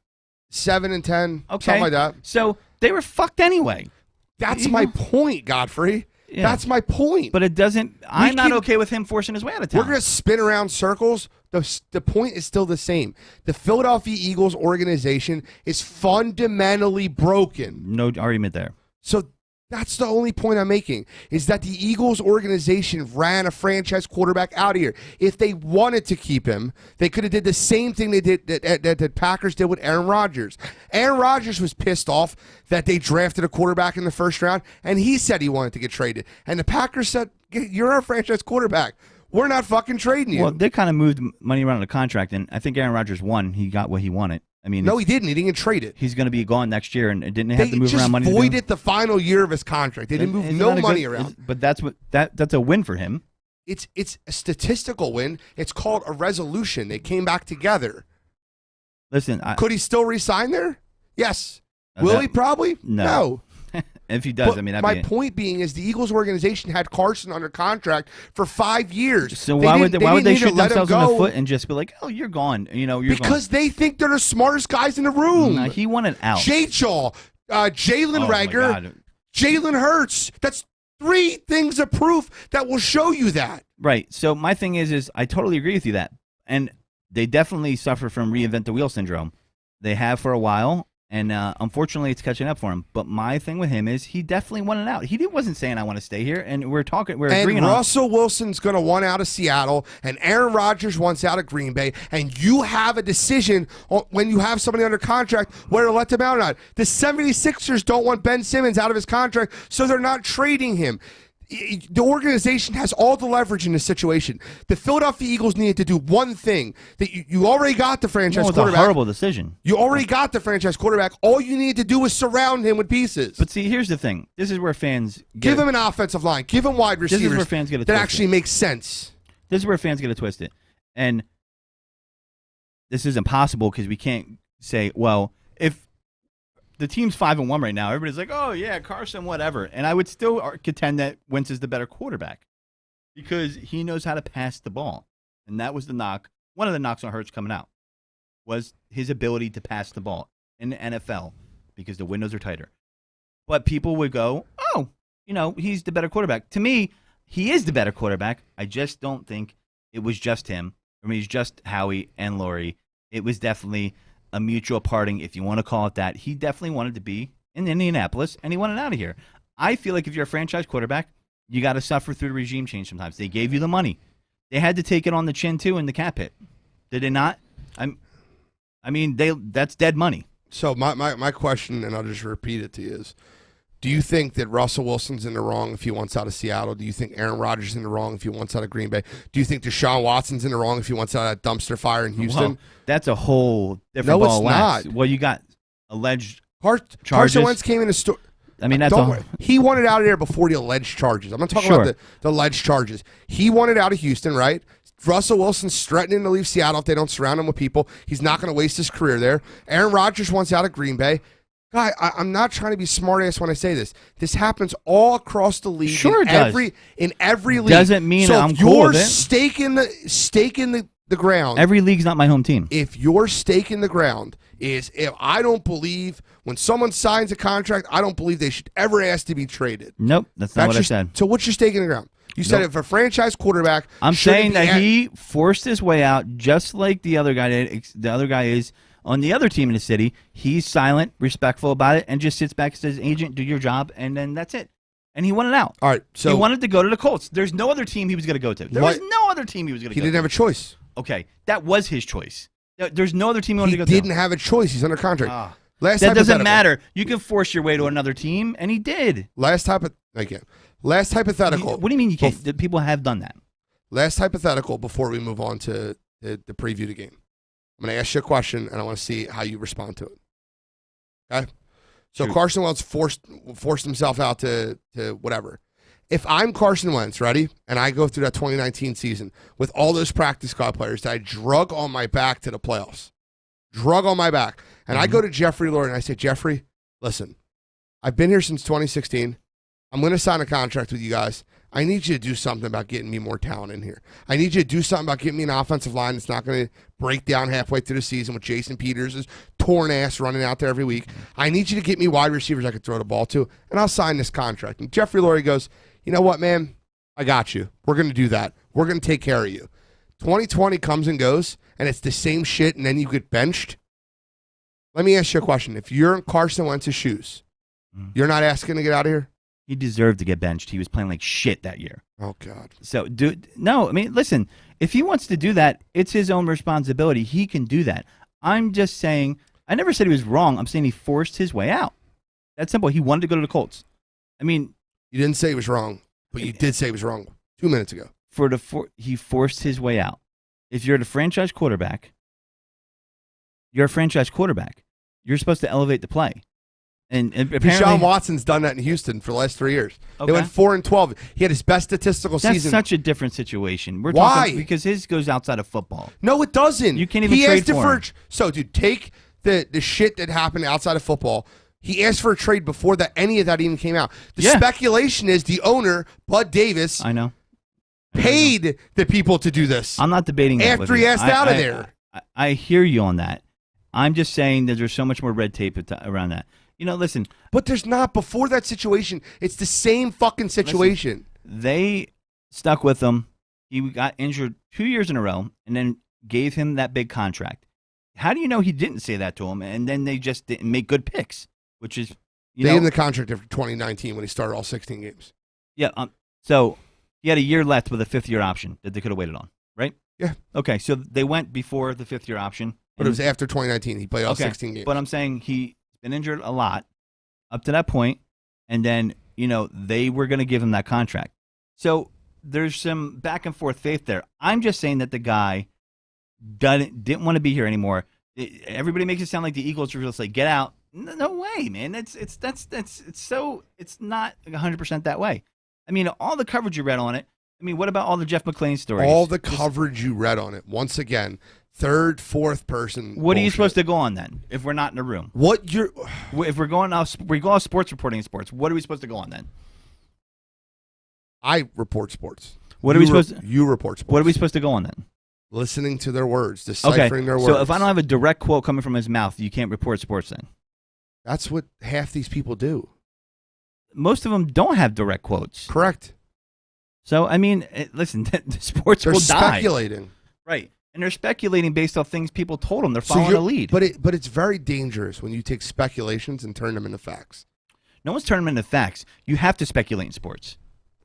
7-10, okay. something like that. So they were fucked anyway. That's my point, Godfrey. Yeah. That's my point. But it doesn't. I'm not okay with him forcing his way out of town. We're going to spin around circles. The point is still the same. The Philadelphia Eagles organization is fundamentally broken. No argument there. So that's the only point I'm making, is that the Eagles organization ran a franchise quarterback out of here. If they wanted to keep him, they could have did the same thing they did that the Packers did with Aaron Rodgers. Aaron Rodgers was pissed off that they drafted a quarterback in the first round, and he said he wanted to get traded. And the Packers said, "You're our franchise quarterback. We're not fucking trading you." Well, they kind of moved money around the contract, and I think Aaron Rodgers won. He got what he wanted. I mean, no, he didn't. He didn't get traded. He's going to be gone next year, and didn't have to move around money. They just voided the final year of his contract. They didn't move no money around. But that's a win for him. It's a statistical win. It's called a resolution. They came back together. Listen, could he still resign there? Yes. Will he? Probably no. If he does, but I mean, my point being is the Eagles organization had Carson under contract for 5 years. So why would they shoot themselves in the foot and just be like, "Oh, you're gone"? Because they think they're the smartest guys in the room. No, he wanted out. Jalen Rager, Jalen Hurts. That's 3 things of proof that will show you that. Right. So my thing is I totally agree with you that, and they definitely suffer from reinvent the wheel syndrome. They have for a while. And unfortunately, it's catching up for him. But my thing with him is he definitely wanted out. He wasn't saying I want to stay here, and we're agreeing on. And Russell Wilson's going to want out of Seattle, and Aaron Rodgers wants out of Green Bay, and you have a decision when you have somebody under contract whether to let them out or not. The 76ers don't want Ben Simmons out of his contract, so they're not trading him. The organization has all the leverage in this situation. The Philadelphia Eagles needed to do one thing. That you already got the franchise quarterback. It's a horrible decision. You already got the franchise quarterback. All you need to do is surround him with pieces. But see, here's the thing. This is where fans give him an offensive line. Give him wide receivers. This is where fans get that actually makes sense. This is where fans get it twisted. And this isn't possible because we can't say, well, if the team's 5-1 right now, everybody's like, "Oh yeah, Carson, whatever." And I would still contend that Wentz is the better quarterback because he knows how to pass the ball, and that was the knock. One of the knocks on Hurts coming out was his ability to pass the ball in the NFL because the windows are tighter. But people would go, "Oh, he's the better quarterback." To me, he is the better quarterback. I just don't think it was just him. I mean, it's just Howie and Laurie. It was definitely a mutual parting, if you want to call it that. He definitely wanted to be in Indianapolis, and he wanted out of here. I feel like if you're a franchise quarterback, you got to suffer through the regime change sometimes. They gave you the money. They had to take it on the chin, too, in the cap hit. Did they not? That's dead money. So my question, and I'll just repeat it to you, is do you think that Russell Wilson's in the wrong if he wants out of Seattle? Do you think Aaron Rodgers is in the wrong if he wants out of Green Bay? Do you think Deshaun Watson's in the wrong if he wants out of that dumpster fire in Houston? Well, that's a whole different No, ball it's of wax. not. Well, you got alleged Carson charges. Wentz came in a store. I mean, that's Don't a, worry. He wanted out of there before the alleged charges. I'm not talking Sure. about the alleged charges. He wanted out of Houston, right? Russell Wilson's threatening to leave Seattle if they don't surround him with people. He's not going to waste his career there. Aaron Rodgers wants out of Green Bay. Guy, I'm not trying to be smart-ass when I say this. This happens all across the league. Sure in it does. every league. Doesn't mean so I'm if cool you're with it. staking the ground. Every league's not my home team. If your stake in the ground is, if I don't believe when someone signs a contract, I don't believe they should ever ask to be traded. Nope, that's not what I said. So what's your stake in the ground? You said if a franchise quarterback, I'm shouldn't saying be that he forced his way out just like the other guy did. The other guy is on the other team in the city. He's silent, respectful about it, and just sits back and says, agent, do your job, and then that's it. And he wanted out. All right, so he wanted to go to the Colts. There's no other team he was going to go to. There was no other team he was going to go to. He didn't have a choice. Okay, that was his choice. There's no other team he wanted to go to. He didn't have a choice. He's under contract. That doesn't matter. You can force your way to another team, and he did. Last hypothetical. What do you mean you can't? The people have done that. Last hypothetical before we move on to the preview the game. I'm going to ask you a question, and I want to see how you respond to it. Okay? So Shoot. Carson Wentz forced himself out to whatever. If I'm Carson Wentz, ready, and I go through that 2019 season with all those practice squad players that I drug on my back to the playoffs, and I go to Jeffrey Lurie and I say, Jeffrey, listen, I've been here since 2016. I'm going to sign a contract with you guys. I need you to do something about getting me more talent in here. I need you to do something about getting me an offensive line that's not going to break down halfway through the season with Jason Peters' torn ass running out there every week. I need you to get me wide receivers I could throw the ball to, and I'll sign this contract. And Jeffrey Lurie goes, you know what, man? I got you. We're going to do that. We're going to take care of you. 2020 comes and goes, and it's the same shit, and then you get benched. Let me ask you a question. If you're in Carson Wentz's shoes, you're not asking to get out of here? He deserved to get benched. He was playing like shit that year. Oh, God. So, no, I mean, listen, if he wants to do that, it's his own responsibility. He can do that. I'm just saying, I never said he was wrong. I'm saying he forced his way out. That's simple. He wanted to go to the Colts. I mean, you didn't say he was wrong, but you did say he was wrong 2 minutes ago. He forced his way out. If you're the franchise quarterback, you're a franchise quarterback. You're supposed to elevate the play. And apparently, Deshaun Watson's done that in Houston for the last 3 years. Okay. They went 4-12. He had his best statistical that's season. such a different situation. We're Why? talking because his goes outside of football. No, it doesn't. You can't even trade for him. So, dude, take the shit that happened outside of football. He asked for a trade before that any of that even came out. The speculation is the owner, Bud Davis, I know. paid the people to do this. I'm not debating that after with he you. asked out of there. I hear you on that. I'm just saying that there's so much more red tape around that. You know, listen. But there's not. Before that situation, it's the same fucking situation. Listen, they stuck with him. He got injured 2 years in a row and then gave him that big contract. How do you know he didn't say that to him and then they just didn't make good picks, which is, they gave him the contract after 2019 when he started all 16 games. Yeah. So he had a year left with a fifth-year option that they could have waited on, right? Yeah. Okay, so they went before the fifth-year option. But it was after 2019. He played all 16 games. But I'm saying he's been injured a lot up to that point, and then, they were going to give him that contract. So there's some back and forth faith there. I'm just saying that the guy didn't want to be here anymore. Everybody makes it sound like the Eagles are just like, get out. No way, man. It's not 100% that way. I mean, all the coverage you read on it. I mean, what about all the Jeff McClain stories? All the coverage you read on it. Once again, third, fourth person. What bullshit. are you supposed to go on then if we're not in a room? If we're going off, we go off sports reporting in sports. What are we supposed to go on then? I report sports. What are we supposed to? You report sports. What are we supposed to go on then? Listening to their words, deciphering their words. So if I don't have a direct quote coming from his mouth, you can't report sports then. That's what half these people do. Most of them don't have direct quotes. Correct. So I mean, listen, the sports They're will die. speculating. Right. And they're speculating based off things people told them. They're following a lead. But it's very dangerous when you take speculations and turn them into facts. No one's turning them into facts. You have to speculate in sports.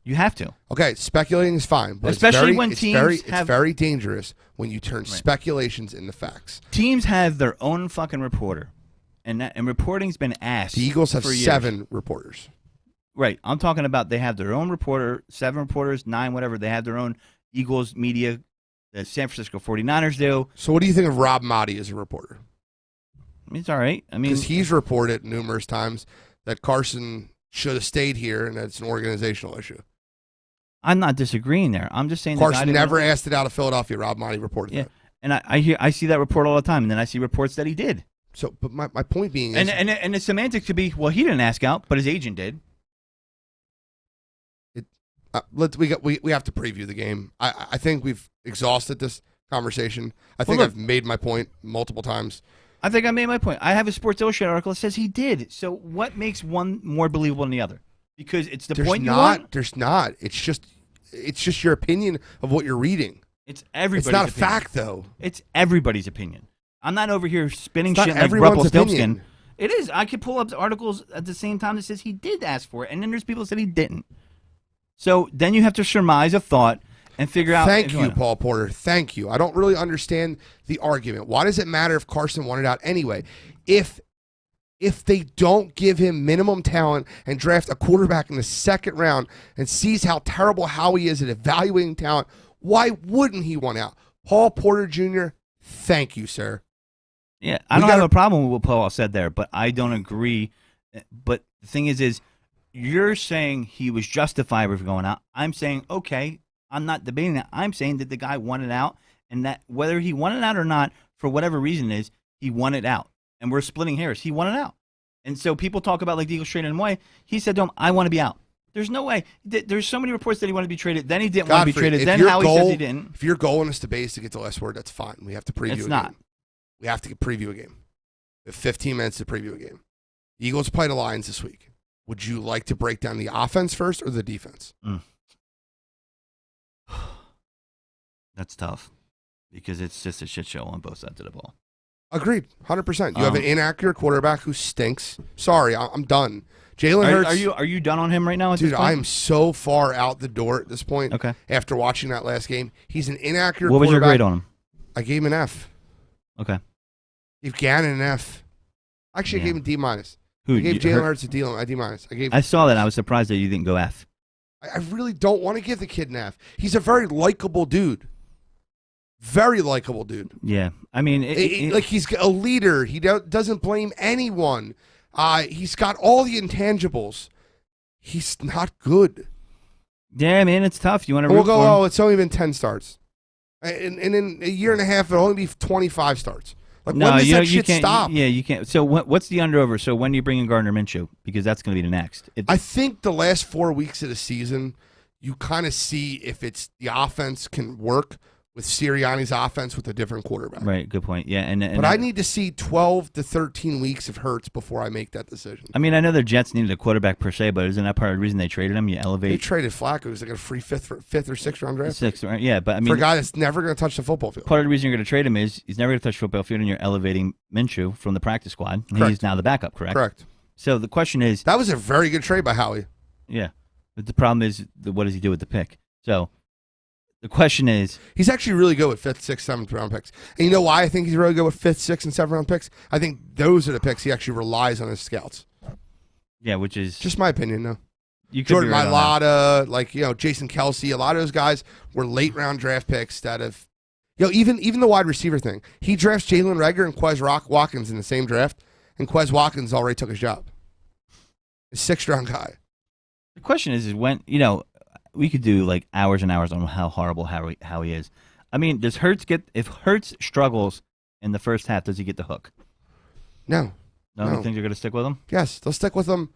You have to. Okay, speculating is fine, but Especially when it's teams it's very dangerous when you turn speculations into facts. Teams have their own fucking reporter, and reporting's been asked. The Eagles have for years. 7 reporters. Right. I'm talking about they have their own reporter, 7 reporters, 9, whatever. They have their own Eagles media. The San Francisco 49ers do. So what do you think of Rob Motti as a reporter? I mean, it's all right. I mean, because he's reported numerous times that Carson should have stayed here, and that's an organizational issue. I'm not disagreeing there. I'm just saying Carson never asked it out of Philadelphia. Rob Motti reported that. And I see that report all the time, and then I see reports that he did. So, but my point being is, and the semantics could be, well, he didn't ask out, but his agent did. we have to preview the game. I think we've exhausted this conversation. I think I've made my point multiple times. I think I made my point. I have a Sports Illustrated article that says he did. So what makes one more believable than the other? Because it's the point you want. There's not. It's just your opinion of what you're reading. It's everybody's It's not opinion. a fact, though. It's everybody's opinion. I'm not over here spinning It's not shit like everyone's Rumpelstiltskin. opinion. It is. I could pull up articles at the same time that says he did ask for it, and then there's people that said he didn't. So then you have to surmise a thought and figure out. Thank you, Paul Porter. Thank you. I don't really understand the argument. Why does it matter if Carson wanted out anyway? If they don't give him minimum talent and draft a quarterback in the second round and sees how terrible Howie is at evaluating talent, why wouldn't he want out? Paul Porter Jr., thank you, sir. Yeah, I don't have a problem with what Paul said there, but I don't agree. But the thing is you're saying he was justified for going out. I'm saying, okay, I'm not debating that. I'm saying that the guy wanted out, and that whether he wanted out or not, for whatever reason is, he wanted out. And we're splitting hairs. He wanted out. And so people talk about like the Eagles traded him away. He said to him, I want to be out. There's no way. There's so many reports that he waned to be traded. Then he didn't want to be traded. Then Howie says he didn't. If your goal in this debate is to get the last word, that's fine. We have to preview It's a not. game. We have to preview a game. We have 15 minutes to preview a game. The Eagles play the Lions this week. Would you like to break down the offense first or the defense? That's tough because it's just a shit show on both sides of the ball. Agreed, 100%. You have an inaccurate quarterback who stinks. Sorry, I'm done. Jalen Hurts. Are you done on him right now? Dude, I am so far out the door at this point. Okay. After watching that last game, he's an inaccurate. What was your quarterback. grade on him? I gave him an F. Okay. Gave Gannon an F. Actually, I gave him D minus. Who? I gave Jalen Hurts a D minus. I saw that. I was surprised that you didn't go F. I really don't want to give the kid an F. He's a very likable dude. Very likable dude. Yeah, I mean, like he's a leader. He doesn't blame anyone. He's got all the intangibles. He's not good. Yeah, man, it's tough. You want to? We'll go. Oh, it's only been 10 starts, and in a year and a half, it'll only be 25 starts. Like, no, when does that you shit can't. stop? Yeah, you can't. So what's the under over? So when do you bring in Gardner Minshew? Because that's going to be the next. I think the last 4 weeks of the season, you kind of see if it's the offense can work with Sirianni's offense with a different quarterback. Right, good point. Yeah, but I need to see 12 to 13 weeks of Hurts before I make that decision. I mean, I know the Jets needed a quarterback per se, but isn't that part of the reason they traded him? You elevate. They traded Flacco. He was like a free fifth or sixth round draft. Sixth, right? Yeah, but I mean, for a guy that's never going to touch the football field. Part of the reason you're going to trade him is he's never going to touch the football field, and you're elevating Minshew from the practice squad. And he's now the backup, correct? Correct. So the question is, that was a very good trade by Howie. Yeah, but the problem is, what does he do with the pick? So. The question is... He's actually really good with 5th, 6th, 7th round picks. And you know why I think he's really good with 5th, 6th, and 7th round picks? I think those are the picks he actually relies on his scouts. Yeah, which is... Just my opinion, though. You could Jordan be right Mailata, Jason Kelsey, a lot of those guys were late round draft picks that have... even the wide receiver thing. He drafts Jalen Reagor and Quez Watkins in the same draft, and Quez Watkins already took his job. A 6th round guy. The question is when, we could do like hours and hours on how horrible Howie is. I mean, if Hurts struggles in the first half, does he get the hook? No. No. You think they're going to stick with him? Yes, they'll stick with him.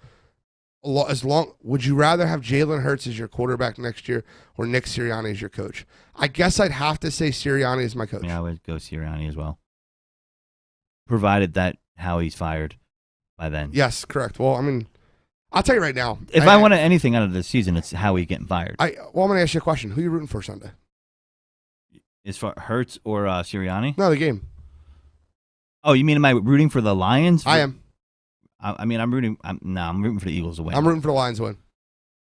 Would you rather have Jalen Hurts as your quarterback next year or Nick Sirianni as your coach? I guess I'd have to say Sirianni is my coach. Yeah, I would go Sirianni as well. Provided that Howie's fired by then. Yes, correct. Well, I mean, I'll tell you right now. If I want anything out of this season, it's Howie getting fired. I'm going to ask you a question. Who are you rooting for Sunday? As far Hurts or Sirianni? No, the game. Oh, you mean am I rooting for the Lions? I am. I mean, I'm rooting for the Eagles to win. I'm rooting for the Lions to win.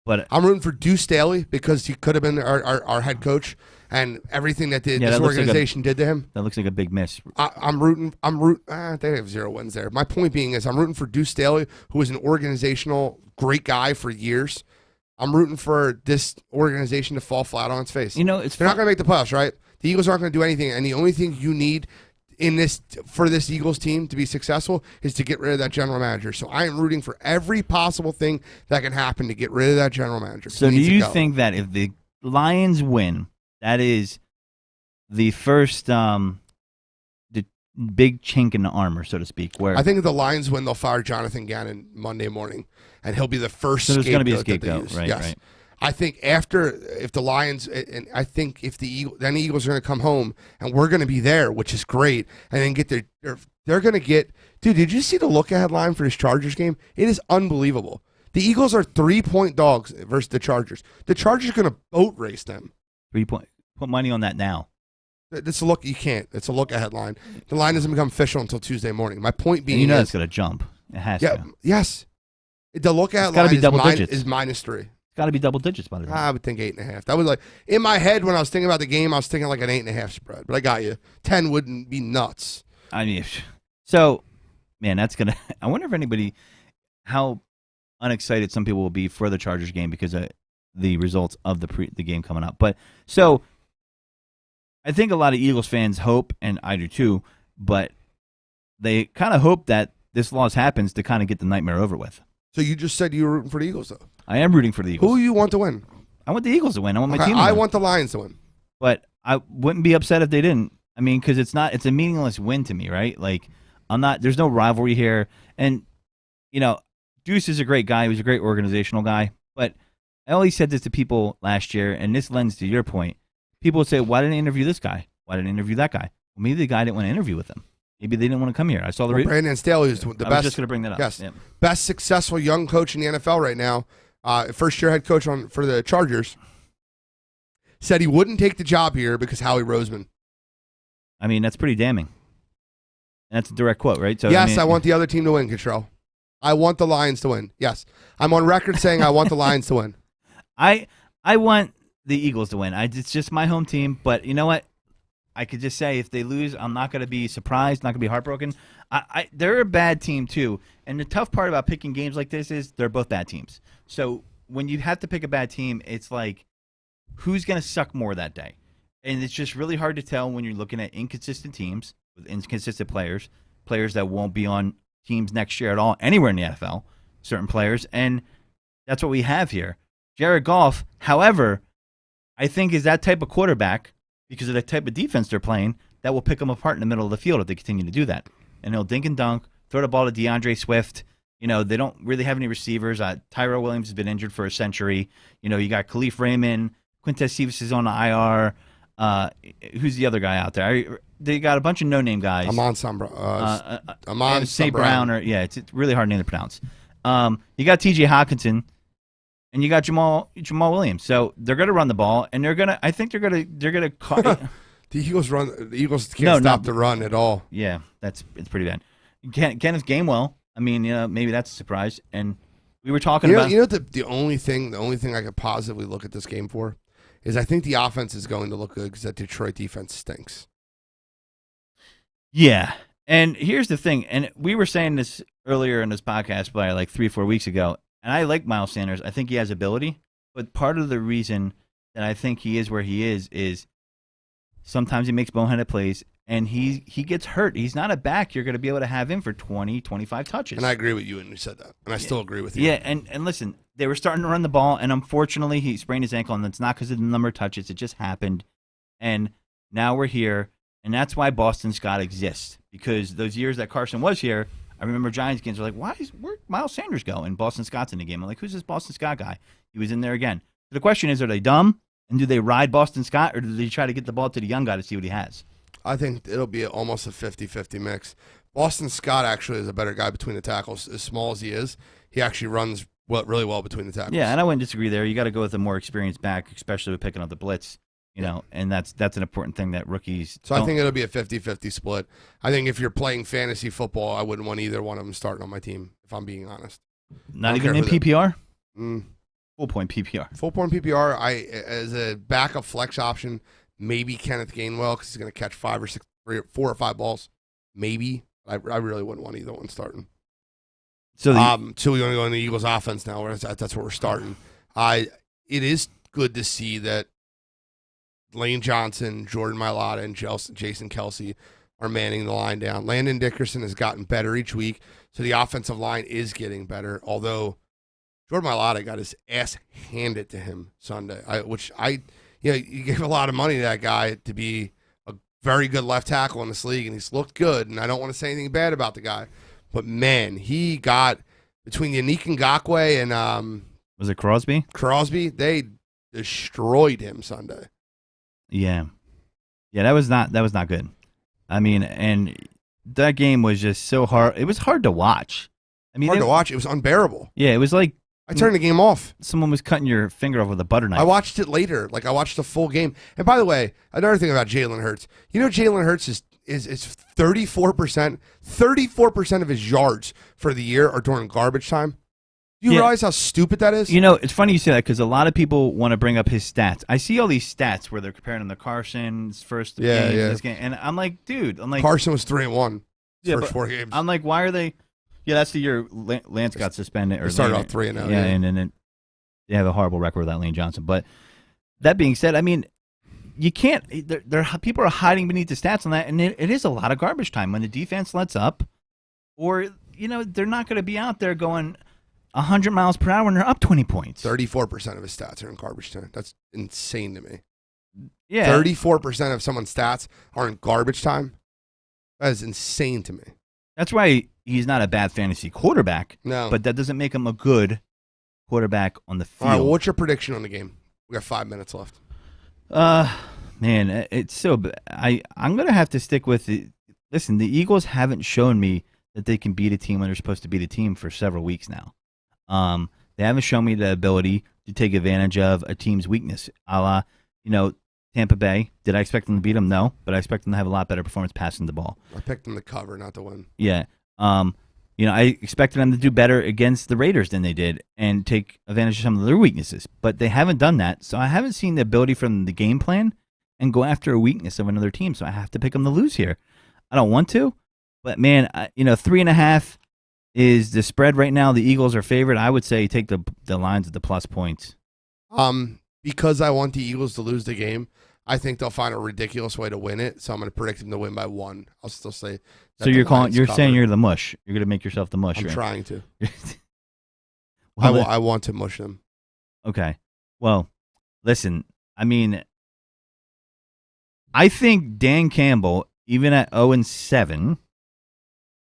But I'm rooting for Deuce Staley because he could have been our head coach, and everything that this organization did to him. That looks like a big miss. I'm rooting. They have 0 wins there. My point being is I'm rooting for Deuce Staley, who was an organizational great guy for years. I'm rooting for this organization to fall flat on its face. They're not going to make the playoffs, right? The Eagles aren't going to do anything, and the only thing you need for this Eagles team to be successful is to get rid of that general manager. So I am rooting for every possible thing that can happen to get rid of that general manager. So do you think that if the Lions win, that is the first the big chink in the armor, so to speak? Where I think if the Lions win, they'll fire Jonathan Gannon Monday morning, and he'll be the first. So there's going to be a scapegoat, right? Yes. Right. I think if the Lions, and I think if the Eagles are going to come home, and we're going to be there, which is great, and then they're going to get. Dude, did you see the look-ahead line for this Chargers game? It is unbelievable. The Eagles are 3-point dogs versus the Chargers. The Chargers are going to boat race them. 3 point. Put money on that now. It's a look. You can't. It's a look-ahead line. The line doesn't become official until Tuesday morning. My point being, it's going to jump. It has to. Yes. The look-ahead line is -3. It's got to be double digits by the time. I would think 8.5. That was like in my head when I was thinking about the game. I was thinking like an 8.5 spread, but I got you. 10 wouldn't be nuts. I mean, so man, that's gonna. I wonder if how unexcited some people will be for the Chargers game because of the results of the game coming up. But so I think a lot of Eagles fans hope, and I do too, but they kind of hope that this loss happens to kind of get the nightmare over with. So you just said you were rooting for the Eagles, though. I am rooting for the Eagles. Who do you want to win? I want the Eagles to win. I want my team to win. I want the Lions to win. But I wouldn't be upset if they didn't. I mean, because it's a meaningless win to me, right? Like, there's no rivalry here. And, Deuce is a great guy. He was a great organizational guy. But I always said this to people last year, and this lends to your point. People would say, why didn't I interview this guy? Why didn't I interview that guy? Well, maybe the guy didn't want to interview with him. Maybe they didn't want to come here. I saw the Brandon Staley is the best. I was just going to bring that up. Yes, yeah. Best successful young coach in the NFL right now. First-year head coach for the Chargers. Said he wouldn't take the job here because Howie Roseman. I mean, that's pretty damning. And that's a direct quote, right? So yes, I want the other team to win, Cottrell. I want the Lions to win. Yes, I'm on record saying I want the Lions to win. I want the Eagles to win. It's just my home team, but you know what? I could just say if they lose, I'm not going to be surprised, not going to be heartbroken. They're a bad team too, and the tough part about picking games like this is they're both bad teams. So when you have to pick a bad team, it's like who's going to suck more that day, and it's just really hard to tell when you're looking at inconsistent teams with inconsistent players that won't be on teams next year at all anywhere in the NFL. Certain players, and that's what we have here. Jared Goff, however, I think is that type of quarterback. Because of the type of defense they're playing, that will pick them apart in the middle of the field if they continue to do that. And they'll dink and dunk, throw the ball to DeAndre Swift. They don't really have any receivers. Tyrell Williams has been injured for a century. You got Khalif Raymond, Quintez Cephas is on the IR. Who's the other guy out there? They got a bunch of no-name guys. Amon St. Brown. It's a really hard name to pronounce. You got T.J. Hawkinson. And you got Jamal Williams, so they're going to run the ball, and I think they're going to. The Eagles can't stop the run at all. Yeah, it's pretty bad. Kenneth Gainwell. I mean, maybe that's a surprise. And we were talking about. The only thing I could positively look at this game for is I think the offense is going to look good because that Detroit defense stinks. Yeah, and here's the thing, and we were saying this earlier in this podcast by like 3-4 weeks ago. And I like Miles Sanders. I think he has ability. But part of the reason that I think he is where he is sometimes he makes boneheaded plays, and he gets hurt. He's not a back you're going to be able to have him for 20, 25 touches. And I agree with you when you said that. And I still agree with you. Yeah, and listen, they were starting to run the ball, and unfortunately he sprained his ankle, and it's not because of the number of touches. It just happened. And now we're here, and that's why Boston Scott exists. Because those years that Carson was here, I remember Giants games were like, where'd Miles Sanders go? And Boston Scott's in the game. I'm like, who's this Boston Scott guy? He was in there again. So the question is, are they dumb? And do they ride Boston Scott? Or do they try to get the ball to the young guy to see what he has? I think it'll be almost a 50-50 mix. Boston Scott actually is a better guy between the tackles. As small as he is, he actually runs really well between the tackles. Yeah, and I wouldn't disagree there. You got to go with a more experienced back, especially with picking up the blitz. You know, and that's an important thing that rookies. So I think it'll be a 50-50 split. I think if you're playing fantasy football, I wouldn't want either one of them starting on my team, if I'm being honest. Not even in PPR? Full point PPR. Full point PPR, as a backup flex option, maybe Kenneth Gainwell because he's going to catch 4 or 5 balls. Maybe. I really wouldn't want either one starting. So we want to go in the Eagles offense now. That's where we're starting. It is good to see that Lane Johnson, Jordan Mailata, and Jason Kelsey are manning the line down. Landon Dickerson has gotten better each week, so the offensive line is getting better, although Jordan Mailata got his ass handed to him Sunday, you give a lot of money to that guy to be a very good left tackle in this league, and he's looked good, and I don't want to say anything bad about the guy, but man, he got between Yannick Ngakoue and was it Crosby? Crosby, they destroyed him Sunday. Yeah, that was not good. I mean, and that game was just so hard. It was hard to watch. I mean, hard to watch. It was unbearable. Yeah, it was like I turned the game off. Someone was cutting your finger off with a butter knife. I watched it later. Like I watched the full game. And by the way, another thing about Jalen Hurts. You know, Jalen Hurts is 34%. 34% of his yards for the year are during garbage time. Do you realize how stupid that is? You know, it's funny you say that because a lot of people want to bring up his stats. I see all these stats where they're comparing him to Carson's first game, this game, and I'm like, dude, Carson was 3-1 first 4 games. I'm like, why are they? Yeah, that's the year Lance got suspended. Or they started out 3-0. Yeah, and then they have a horrible record without Lane Johnson. But that being said, I mean, you can't. People are hiding beneath the stats on that, and it is a lot of garbage time when the defense lets up, or they're not going to be out there going 100 miles per hour when they're up 20 points. 34% of his stats are in garbage time. That's insane to me. Yeah. 34% of someone's stats are in garbage time. That is insane to me. That's why he's not a bad fantasy quarterback. No. But that doesn't make him a good quarterback on the field. All right, well, what's your prediction on the game? We got 5 minutes left. Man, it's so. I'm gonna have to stick with it. Listen, the Eagles haven't shown me that they can beat a team when they're supposed to beat a team for several weeks now. They haven't shown me the ability to take advantage of a team's weakness, a la, Tampa Bay. Did I expect them to beat them? No, but I expect them to have a lot better performance passing the ball. I picked them to cover, not to win. Yeah. I expected them to do better against the Raiders than they did and take advantage of some of their weaknesses, but they haven't done that. So I haven't seen the ability from the game plan and go after a weakness of another team. So I have to pick them to lose here. I don't want to, but man, 3.5 is the spread right now. The Eagles are favored. I would say take the lines at the plus points. Because I want the Eagles to lose the game, I think they'll find a ridiculous way to win it. So I'm going to predict them to win by 1. I'll still say. So you're saying you're the mush. You're going to make yourself the mush. I'm right? trying to. Well, I want to mush them. Okay. Well, listen. I mean, I think Dan Campbell, even at 0-7,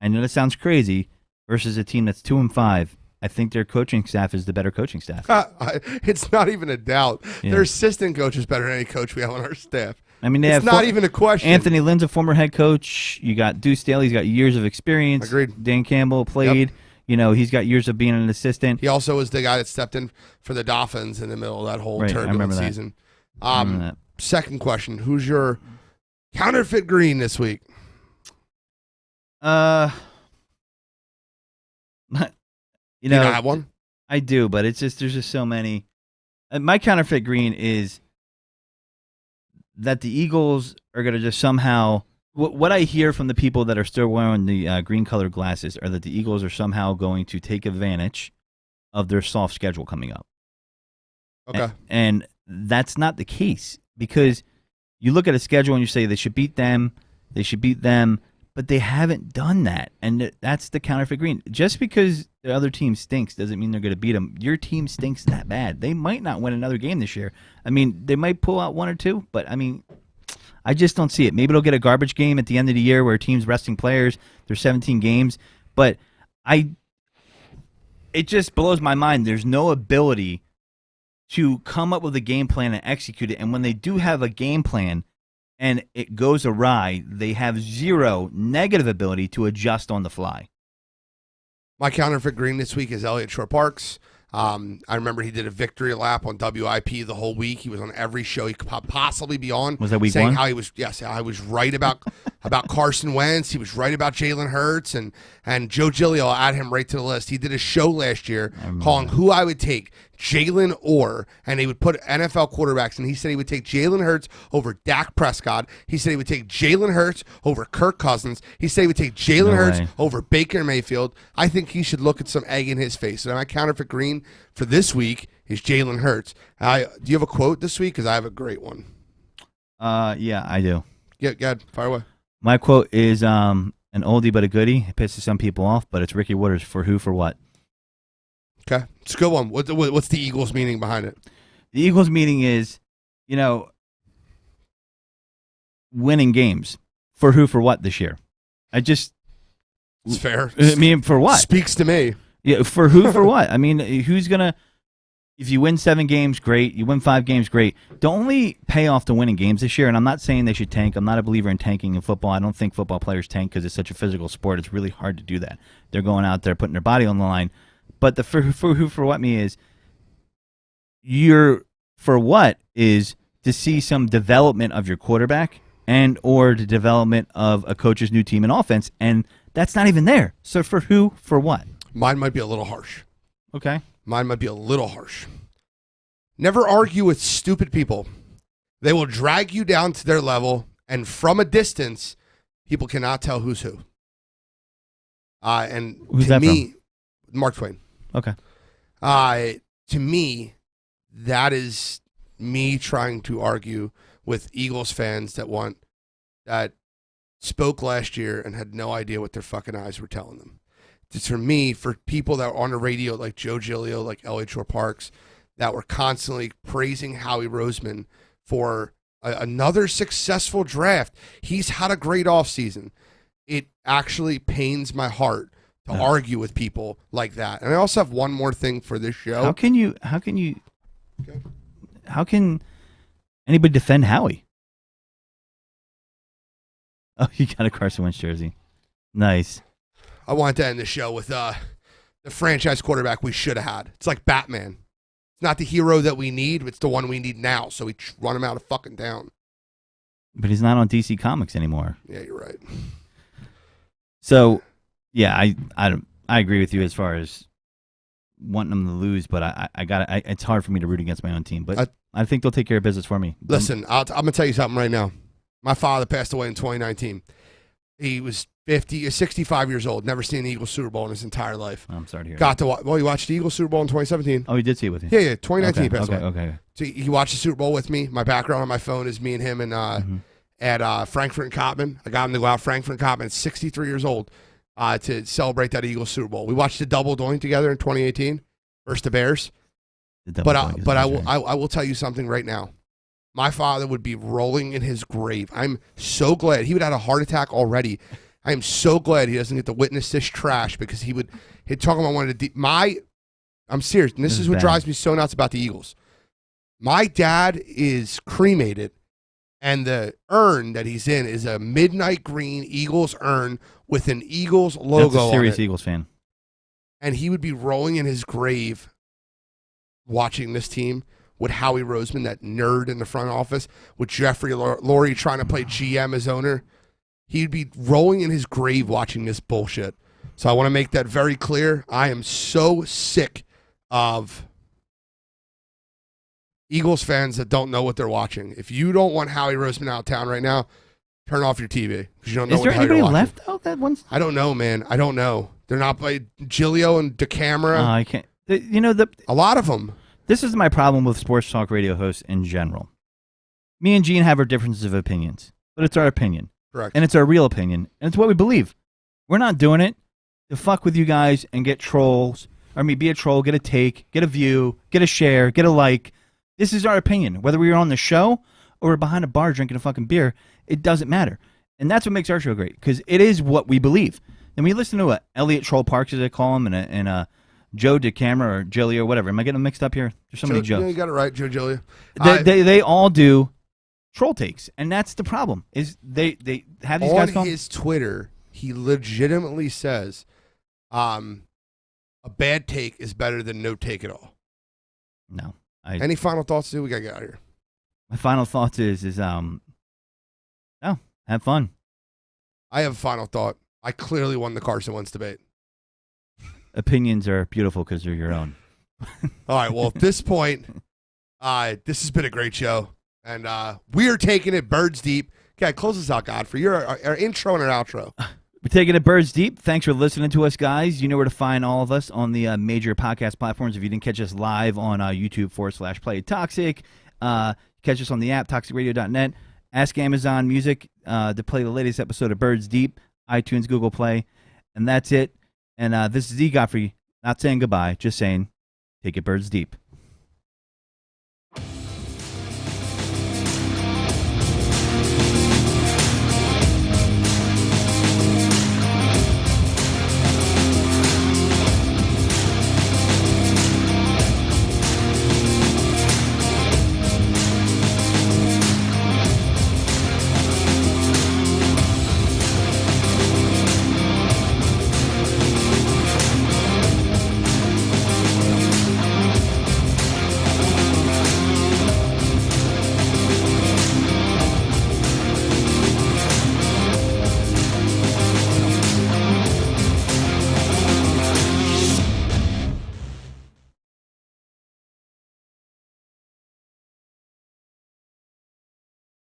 I know that sounds crazy, versus a team that's 2-5. I think their coaching staff is the better coaching staff. It's not even a doubt. Yeah. Their assistant coach is better than any coach we have on our staff. I mean, it's not even a question. Anthony Lynn's a former head coach. You got Deuce Staley. He's got years of experience. Agreed. Dan Campbell played. Yep. He's got years of being an assistant. He also was the guy that stepped in for the Dolphins in the middle of that whole turbulent season. Second question: who's your counterfeit green this week? You don't have one? I do, but there's just so many. My counterfeit green is that the Eagles are going to just somehow. What I hear from the people that are still wearing the green-colored glasses are that the Eagles are somehow going to take advantage of their soft schedule coming up. Okay. And that's not the case, because you look at a schedule and you say they should beat them, but they haven't done that, and that's the counterfeit green. Just because the other team stinks doesn't mean they're going to beat them. Your team stinks that bad. They might not win another game this year. I mean, they might pull out 1 or 2, but I mean, I just don't see it. Maybe they'll get a garbage game at the end of the year where a team's resting players. There's 17 games, but it just blows my mind. There's no ability to come up with a game plan and execute it, and when they do have a game plan and it goes awry, they have zero negative ability to adjust on the fly. My counterfeit green this week is Elliott Shore Parks. I remember he did a victory lap on WIP the whole week. He was on every show he could possibly be on. Was that week saying one? How he was, yes, I was right about Carson Wentz. He was right about Jalen Hurts, and Joe Giglio, I'll add him right to the list. He did a show last year calling who I would take, Jalen and he would put NFL quarterbacks, and he said he would take Jalen Hurts over Dak Prescott. He said he would take Jalen Hurts over Kirk Cousins. He said he would take Jalen Hurts over Baker Mayfield. I think he should look at some egg in his face. And my counterfeit green for this week is Jalen Hurts. Do you have a quote this week? Because I have a great one. Yeah, I do. Yeah, go ahead. Fire away. My quote is an oldie but a goodie. It pisses some people off, but it's Ricky Waters for who, for what. Okay, it's a good one. What's the Eagles' meaning behind it? The Eagles' meaning is, winning games. For who, for what this year? It's fair. I mean, for what? Speaks to me. Yeah, for who, for what? I mean, who's going to, if you win 7 games, great. You win 5 games, great. The only payoff to winning games this year, and I'm not saying they should tank. I'm not a believer in tanking in football. I don't think football players tank because it's such a physical sport. It's really hard to do that. They're going out there, putting their body on the line. But the for who, for what me is, for what is to see some development of your quarterback and or the development of a coach's new team and offense, and that's not even there. So for who, for what? Mine might be a little harsh. Okay. Mine might be a little harsh. Never argue with stupid people. They will drag you down to their level, and from a distance, people cannot tell who's who. And who's to that me, from? Mark Twain. Okay. To me, that is me trying to argue with Eagles fans that spoke last year and had no idea what their fucking eyes were telling them. Just for me, for people that were on the radio like Joe Giglio, like Elliott Shore Parks, that were constantly praising Howie Roseman for another successful draft. He's had a great offseason. It actually pains my heart to argue with people like that. And I also have one more thing for this show. How can anybody defend Howie? Oh, you got a Carson Wentz jersey. Nice. I wanted to end the show with the franchise quarterback we should have had. It's like Batman. It's not the hero that we need, it's the one we need now. So we run him out of fucking town. But he's not on DC Comics anymore. Yeah, you're right. So, yeah, I agree with you as far as wanting them to lose, but it's hard for me to root against my own team. But I think they'll take care of business for me. Listen, I'm going to tell you something right now. My father passed away in 2019. He was 65 years old, never seen the Eagles Super Bowl in his entire life. I'm sorry to hear that. He watched the Eagles Super Bowl in 2017. Oh, he did see it with you? Yeah, 2019 okay, passed away. Okay. So he watched the Super Bowl with me. My background on my phone is me and him at Frankfurt and Cotman. I got him to go out Frankfurt and Cotman at 63 years old to celebrate that Eagles Super Bowl. We watched the double doink together in 2018 versus the Bears. But I will tell you something right now. My father would be rolling in his grave. I'm so glad. He would have had a heart attack already. I am so glad he doesn't get to witness this trash because he'd talk about one of the I'm serious, and this is what drives me so nuts about the Eagles. My dad is cremated, and the urn that he's in is a midnight green Eagles urn with an Eagles logo on it. That's a serious Eagles fan. And he would be rolling in his grave watching this team with Howie Roseman, that nerd in the front office, with Jeffrey Lurie trying to play GM as owner. He'd be rolling in his grave watching this bullshit. So I want to make that very clear. I am so sick of Eagles fans that don't know what they're watching. If you don't want Howie Roseman out of town right now, turn off your TV because you don't know what the hell you're watching. Is there anybody left out that one's? I don't know, man. I don't know. They're not by Giglio and DeCamera. I can't. A lot of them. This is my problem with sports talk radio hosts in general. Me and Gene have our differences of opinions, but it's our opinion. Correct. And it's our real opinion, and it's what we believe. We're not doing it to fuck with you guys and get trolls. Be a troll, get a take, get a view, get a share, get a like. This is our opinion. Whether we're on the show or we're behind a bar drinking a fucking beer, it doesn't matter. And that's what makes our show great, because it is what we believe. And we listen to Elliott Troll Parks, as they call him, and Joe DeCamera or Giglio or whatever. Am I getting them mixed up here? There's so many Joes. Yeah, you got it right, Joe Giglio. They all do troll takes, and that's the problem. Is they have these guys on his Twitter, he legitimately says, a bad take is better than no take at all. No. Any final thoughts, dude? We got to get out of here. My final thought is have fun. I have a final thought. I clearly won the Carson Wentz debate. Opinions are beautiful because they're your own. All right, well, at this point, this has been a great show. And we are taking it birds deep. Okay, close us out, Godfrey. You're our intro and our outro. We're taking it birds deep. Thanks for listening to us, guys. You know where to find all of us on the major podcast platforms. If you didn't catch us live on YouTube/Play Toxic, catch us on the app, toxicradio.net. Ask Amazon Music to play the latest episode of Birds Deep, iTunes, Google Play. And that's it. And this is Godfrey, not saying goodbye, just saying take it birds deep.